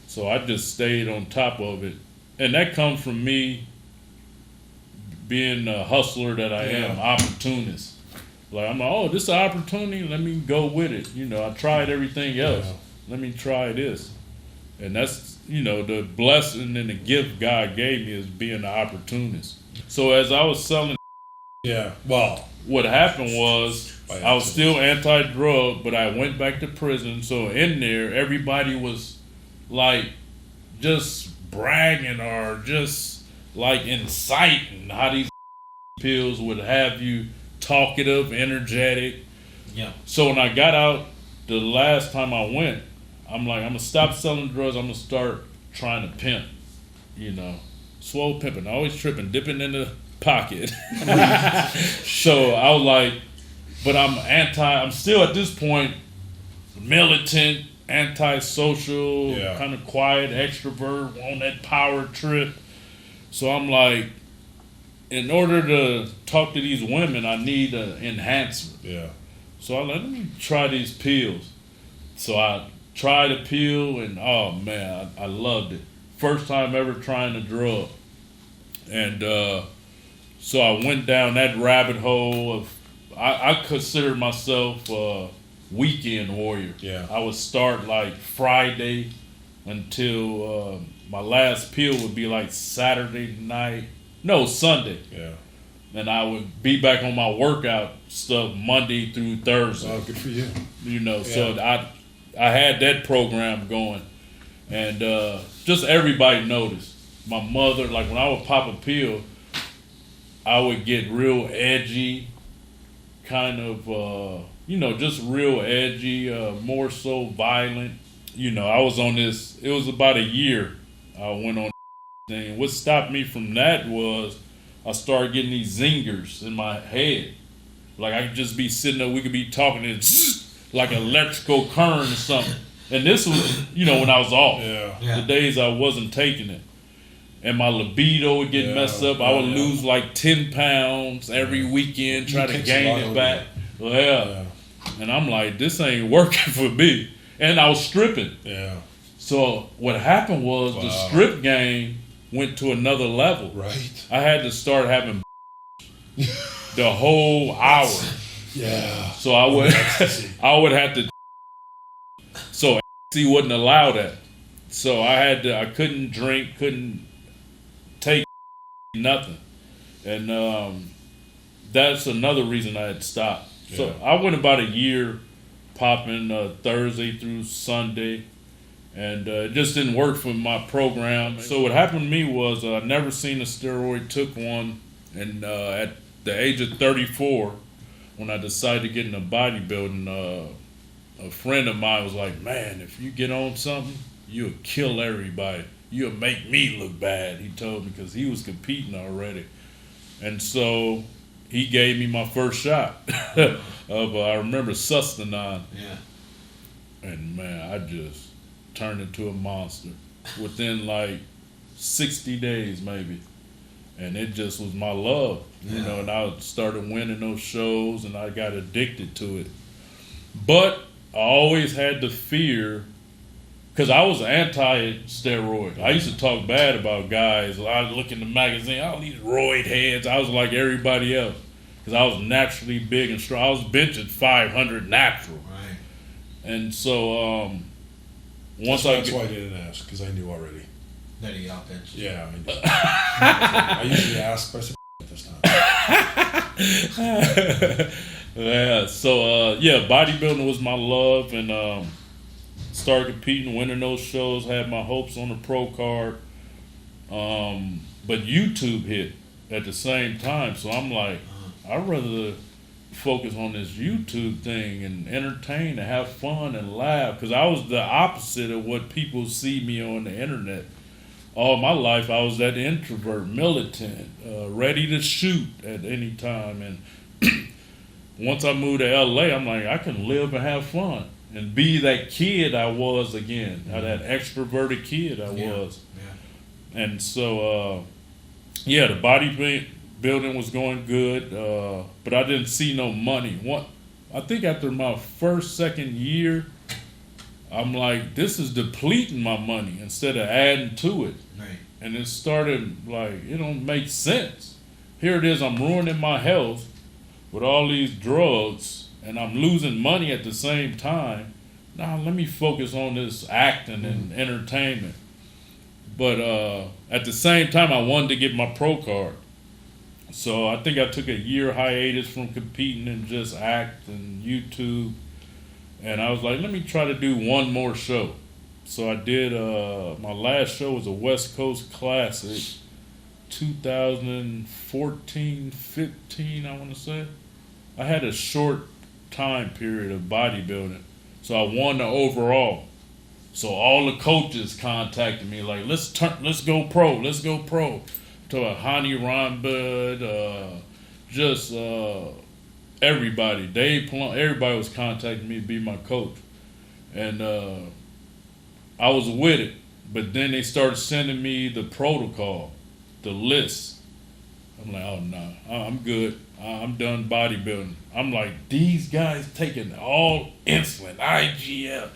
Speaker 1: So I just stayed on top of it. And that comes from me being a hustler that I am, opportunist. Like, I'm like, oh, this is an opportunity, let me go with it. You know, I tried everything else. Let me try this. And that's, you know, the blessing and the gift God gave me is being an opportunist. So as I was selling, what happened was I was still anti-drug, but I went back to prison. So in there, everybody was like just bragging or just like inciting how these pills would have you talkative, energetic.
Speaker 5: Yeah.
Speaker 1: So when I got out the last time I went, I'm like, I'm gonna stop selling drugs. I'm gonna start trying to pimp. You know, swole pimping, always tripping, dipping in the pocket. So I was like, but I'm still at this point militant, antisocial, kind of quiet, extrovert, on that power trip. So I'm like, in order to talk to these women, I need an enhancement.
Speaker 4: Yeah.
Speaker 1: So I like, let me try these pills. So I tried a pill, and oh man, I loved it. First time ever trying a drug. And so I went down that rabbit hole of, I consider myself a weekend warrior.
Speaker 4: Yeah.
Speaker 1: I would start like Friday until my last pill would be like Saturday night. No, Sunday.
Speaker 4: Yeah.
Speaker 1: And I would be back on my workout stuff Monday through Thursday.
Speaker 4: Oh, good for you.
Speaker 1: You know, so I had that program going. And just everybody noticed. My mother, like when I would pop a pill, I would get real edgy, kind of, you know, just real edgy, more so violent. You know, I was on this, it was about a year I went on. And what stopped me from that was I started getting these zingers in my head. Like I could just be sitting there, we could be talking and like electrical current or something. And this was, you know, when I was off. The days I wasn't taking it. And my libido would get messed up. I would lose like 10 pounds every weekend, try to gain it back. And I'm like, this ain't working for me. And I was stripping. So what happened was the strip game went to another level.
Speaker 4: Right.
Speaker 1: I had to start having the whole hour. So I would have to. So ecstasy wouldn't allow that. So I couldn't drink, couldn't take nothing. And that's another reason I had stopped. So I went about a year popping Thursday through Sunday. And it just didn't work for my program. So what happened to me was I never seen a steroid, took one. And at the age of 34, when I decided to get into bodybuilding, a friend of mine was like, man, if you get on something, you'll kill everybody. You'll make me look bad, he told me, because he was competing already. And so he gave me my first shot of, I remember, Sustanon. And man, I just turned into a monster within like 60 days maybe. And it just was my love, you know, and I started winning those shows and I got addicted to it. But I always had the fear, because I was anti-steroid. I used to talk bad about guys. I would look in the magazine, all these roid heads. I was like everybody else, because I was naturally big and strong. I was benching 500 natural.
Speaker 5: Right.
Speaker 1: And so once
Speaker 4: that's why I didn't ask, because I knew already.
Speaker 5: That he outbench.
Speaker 4: Yeah, I knew. I usually ask, but I said this time.
Speaker 1: So bodybuilding was my love, and started competing, winning those shows, had my hopes on the pro card. But YouTube hit at the same time, so I'm like, I'd rather focus on this YouTube thing and entertain and have fun and laugh, because I was the opposite of what people see me on the internet. All my life I was that introvert, militant, ready to shoot at any time. And once I moved to LA, I'm like, I can live and have fun and be that kid I was again, that extroverted kid I was. Yeah. And so, the bodybuilding was going good, but I didn't see no money. I think after my second year, I'm like, this is depleting my money instead of adding to it. Right. And it started like, it don't make sense. Here it is, I'm ruining my health with all these drugs, and I'm losing money at the same time. Now let me focus on this acting and entertainment. But at the same time, I wanted to get my pro card. So I think I took a year hiatus from competing and just act and YouTube. And I was like, let me try to do one more show. So I did, my last show was a West Coast Classic, 2014, 15, I want to say. I had a short time period of bodybuilding. So I won the overall. So all the coaches contacted me like, let's go pro. To Hani Rambud, everybody. Dave Plum, everybody was contacting me to be my coach. And I was with it. But then they started sending me the protocol, the list. I'm like, oh no, I'm good. I'm done bodybuilding. I'm like, these guys taking all insulin, IGF.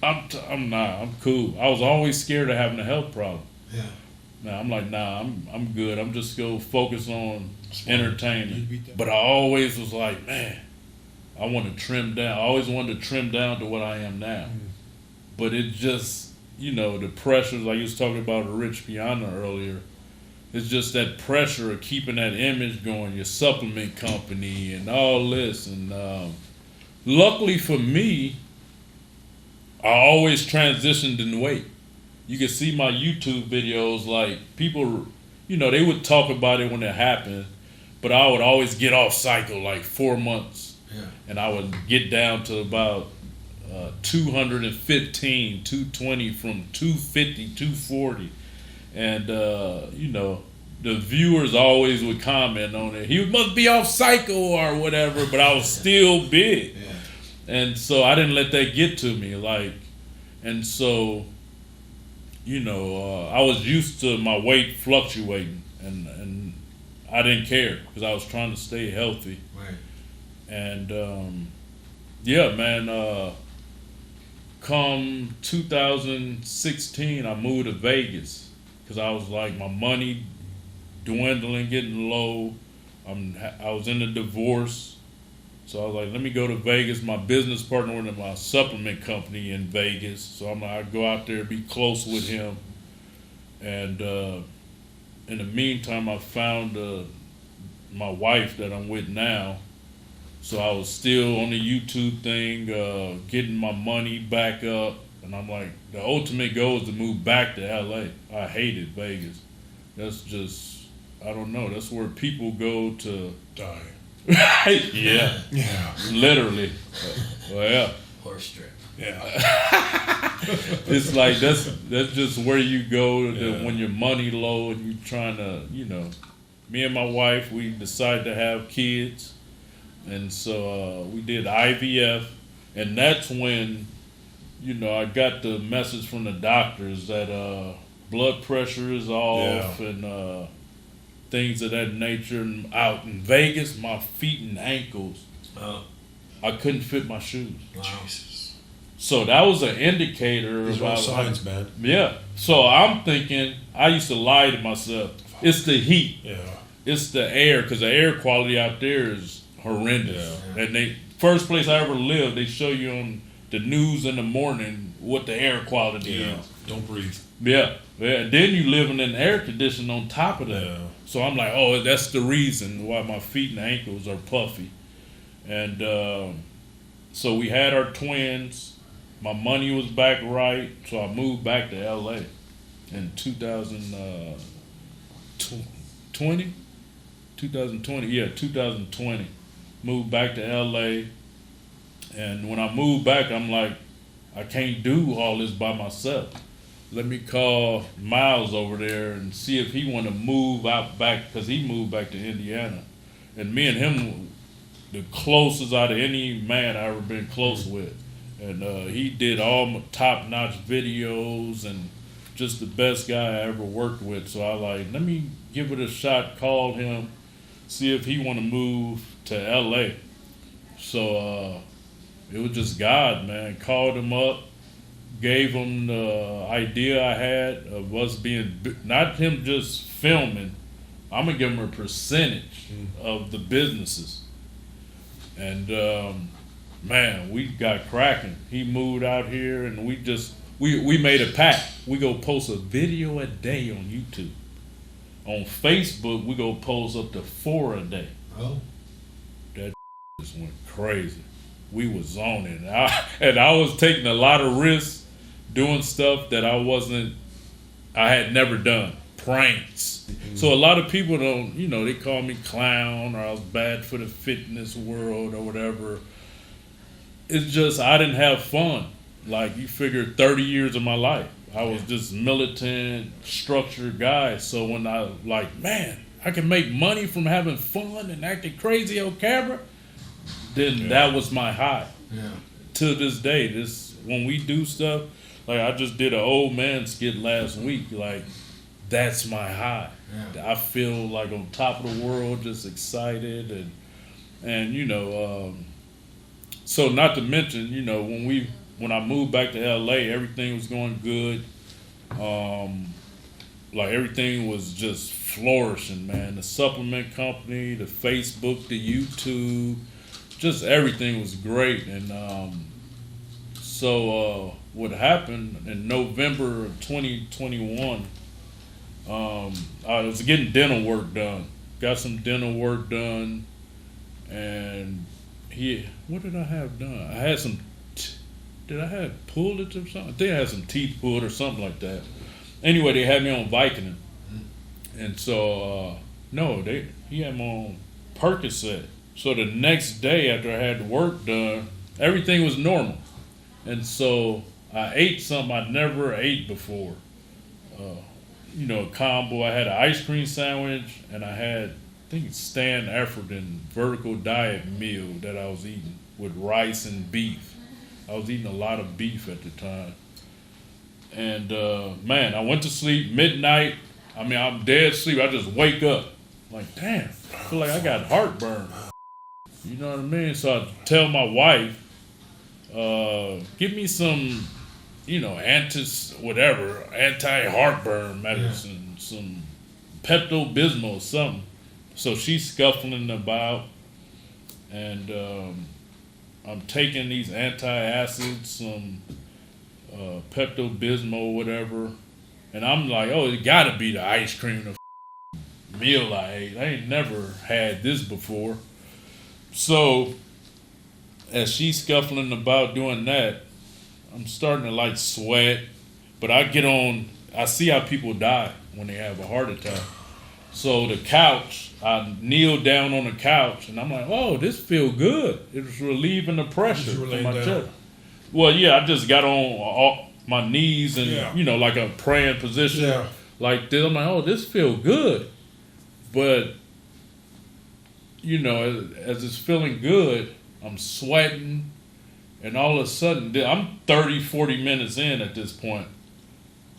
Speaker 1: I'm cool. I was always scared of having a health problem. Yeah. Now I'm like, I'm good. I'm just gonna focus on entertaining. But I always was like, man, I want to trim down. I always wanted to trim down to what I am now. But it just, the pressures, like you was talking about Rich Piana earlier, it's just that pressure of keeping that image going, your supplement company and all this. And luckily for me, I always transitioned in weight. You can see my YouTube videos, like people, they would talk about it when it happened, but I would always get off cycle like 4 months. Yeah. And I would get down to about 215, 220 from 250, 240. And, the viewers always would comment on it. He must be off cycle or whatever, but I was still big. Yeah. And so I didn't let that get to me. And so, I was used to my weight fluctuating, and I didn't care because I was trying to stay healthy. Right. And, come 2016, I moved to Vegas because I was like, my money dwindling, getting low. I was in a divorce. So I was like, let me go to Vegas. My business partner in my supplement company in Vegas. So I'm like, I go out there, be close with him. And in the meantime, I found my wife that I'm with now. So I was still on the YouTube thing, getting my money back up. And I'm like, the ultimate goal is to move back to LA. I hated Vegas. That's just, I don't know. That's where people go to
Speaker 4: die.
Speaker 1: Yeah. Literally. Well, yeah.
Speaker 5: Horse strip.
Speaker 4: Yeah.
Speaker 1: It's like that's just where you go when your money low and you trying to, me and my wife, we decided to have kids. And so we did IVF, and that's when, I got the message from the doctors that blood pressure is off and things of that nature. And out in Vegas, my feet and ankles, I couldn't fit my shoes.
Speaker 5: Wow.
Speaker 4: Jesus.
Speaker 1: So that was an indicator.
Speaker 4: These are signs, man.
Speaker 1: Yeah. So I'm thinking, I used to lie to myself. It's the heat.
Speaker 4: Yeah.
Speaker 1: It's the air, because the air quality out there is horrendous. Yeah. And first place I ever lived, they show you on the news in the morning what the air quality is.
Speaker 4: Don't breathe.
Speaker 1: Yeah. And then you live in an air condition on top of that. Yeah. So I'm like, oh, that's the reason why my feet and ankles are puffy. And so we had our twins. My money was back right, so I moved back to LA in 2020. 2020, yeah, 2020. Moved back to LA, and when I moved back, I'm like, I can't do all this by myself. Let me call Miles over there and see if he want to move out back, because he moved back to Indiana, and me and him, the closest out of any man I ever been close with, and he did all top-notch videos and just the best guy I ever worked with. So I like, let me give it a shot. Called him, see if he want to move to LA. So it was just God, man. Called him up, gave him the idea I had of us being, not him just filming. I'm gonna give him a percentage of the businesses. And man, we got cracking. He moved out here, and we made a pact. We go post a video a day on YouTube. On Facebook, we go post up to 4 a day.
Speaker 5: Oh.
Speaker 1: That just went crazy. We was on it. And I was taking a lot of risks doing stuff that I had never done. Pranks. Mm-hmm. So a lot of people don't, they call me clown, or I was bad for the fitness world or whatever. It's just, I didn't have fun. Like, you figure 30 years of my life, I was just militant, structured guy. So when I man, I can make money from having fun and acting crazy on camera, then that was my high.
Speaker 5: Yeah.
Speaker 1: To this day, when we do stuff, like I just did an old man skit last week, like that's my high. Yeah. I feel like on top of the world, just excited and so not to mention, when I moved back to LA, everything was going good. Like everything was just flourishing, man. The supplement company, the Facebook, the YouTube, just everything was great. And so what happened in November of 2021, I was getting dental work done. Got some dental work done, and what did I have done? I had some. Did I have pulled it or something? I think I had some teeth pulled or something like that. Anyway, they had me on Vicodin, and so he had me on Percocet. So the next day after I had the work done, everything was normal, and so I ate something I never ate before. A combo. I had an ice cream sandwich, and I had, I think it's Stan Efferdon vertical diet meal that I was eating with rice and beef. I was eating a lot of beef at the time. And man, I went to sleep midnight. I mean, I'm dead asleep. I just wake up like, damn, I feel like I got heartburn. You know what I mean? So I tell my wife, give me some, anti-heartburn medicine, some Pepto-Bismol or something. So she's scuffling about, and I'm taking these antacids, some Pepto-Bismol, whatever, and I'm like, oh, it gotta be the ice cream, the meal I ate. I ain't never had this before. So as she's scuffling about doing that, I'm starting to like sweat, but I see how people die when they have a heart attack. So the couch, I kneel down on the couch, and I'm like, oh, this feel good. It was relieving the pressure from my chest. Well, yeah, I just got on my knees and, like a praying position like this. I'm like, oh, this feel good. But, as it's feeling good, I'm sweating, and all of a sudden, I'm 30, 40 minutes in at this point,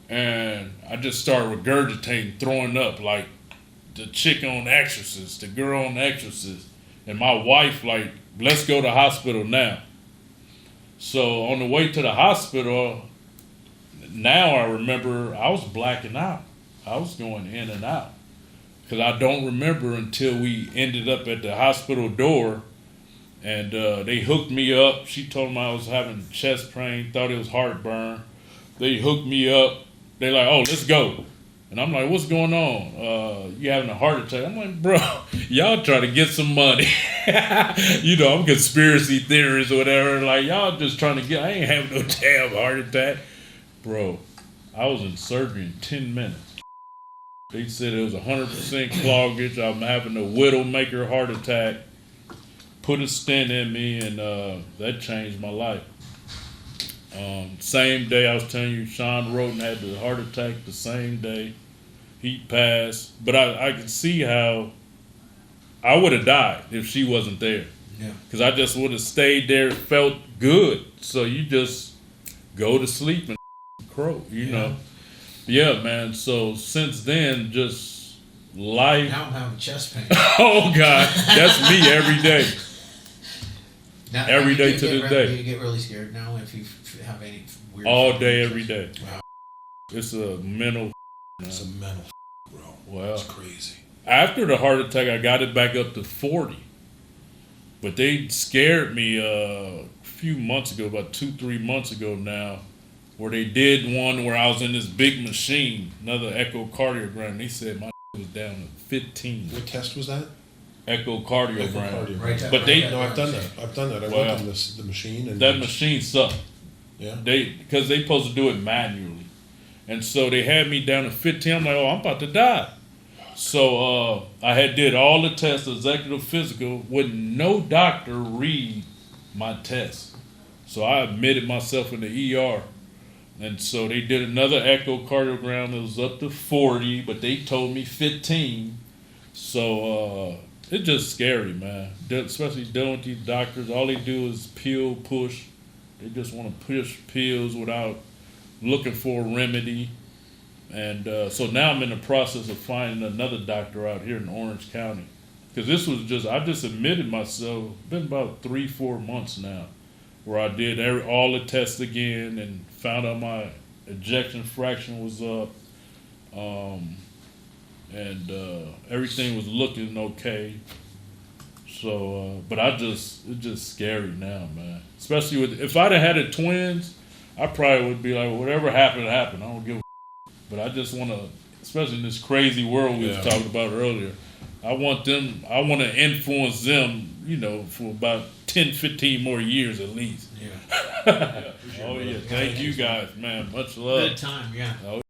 Speaker 1: and I just start regurgitating, throwing up, like the chick on Exorcist, the girl on Exorcist, and my wife like, let's go to the hospital now. So on the way to the hospital, now I remember I was blacking out. I was going in and out, because I don't remember until we ended up at the hospital door, and they hooked me up. She told me I was having chest pain, thought it was heartburn. They hooked me up. They like, oh, let's go. And I'm like, what's going on? You having a heart attack? I'm like, bro, y'all trying to get some money. You know, I'm conspiracy theories or whatever. Like, y'all just trying to get, I ain't having no damn heart attack. Bro, I was in surgery in 10 minutes. They said it was 100% cloggage. I'm having a widowmaker heart attack. Put a stent in me, and that changed my life. Same day I was telling you, Sean Roden had the heart attack the same day. He passed. But I could see how I would have died if she wasn't there.
Speaker 5: Yeah.
Speaker 1: Because I just would have stayed there, felt good. So you just go to sleep and crow, you know. Yeah, man. So since then, just life.
Speaker 5: Now I'm having chest pain.
Speaker 1: Oh, God. That's me every day.
Speaker 5: Now,
Speaker 1: Every day to this day.
Speaker 5: You get really scared now if you have any weird.
Speaker 1: All day, every day.
Speaker 5: Wow.
Speaker 1: It's a mental.
Speaker 4: It's a mental, bro.
Speaker 1: Well,
Speaker 4: It's crazy.
Speaker 1: after the heart attack, I got it back up to 40. But they scared me a few months ago, about 2-3 months ago now, where they did one where I was in this big machine, another echocardiogram. They said my was down to 15.
Speaker 4: What test was that?
Speaker 1: Echocardiogram.
Speaker 4: Echocardiogram.
Speaker 5: Right.
Speaker 1: But they-
Speaker 4: No, I've done that. I
Speaker 1: Wow.
Speaker 4: went in the machine and
Speaker 1: That machine sucked.
Speaker 4: Yeah.
Speaker 1: Because they supposed to do it manually. And so they had me down to 15. I'm like, oh, I'm about to die. So I had did all the tests, executive physical, with no doctor read my test. So I admitted myself in the ER. And so they did another echocardiogram. It was up to 40, but they told me 15. So it's just scary, man. Especially dealing with these doctors. All they do is pill push. They just want to push pills without looking for a remedy. And so now I'm in the process of finding another doctor out here in Orange County. Because this was I just admitted myself, been about 3-4 months now, where I did all the tests again and found out my ejection fraction was up. And everything was looking okay. So, but it's just scary now, man. Especially if I'd have had the twins, I probably would be like, whatever happened, happened. I don't give a But I just want to, especially in this crazy world we was talking about earlier, I want to influence them, you know, for about 10, 15 more years at least.
Speaker 5: Yeah.
Speaker 1: Oh, yeah. Thank you guys, man. Much love.
Speaker 5: Good time, yeah.
Speaker 1: Oh,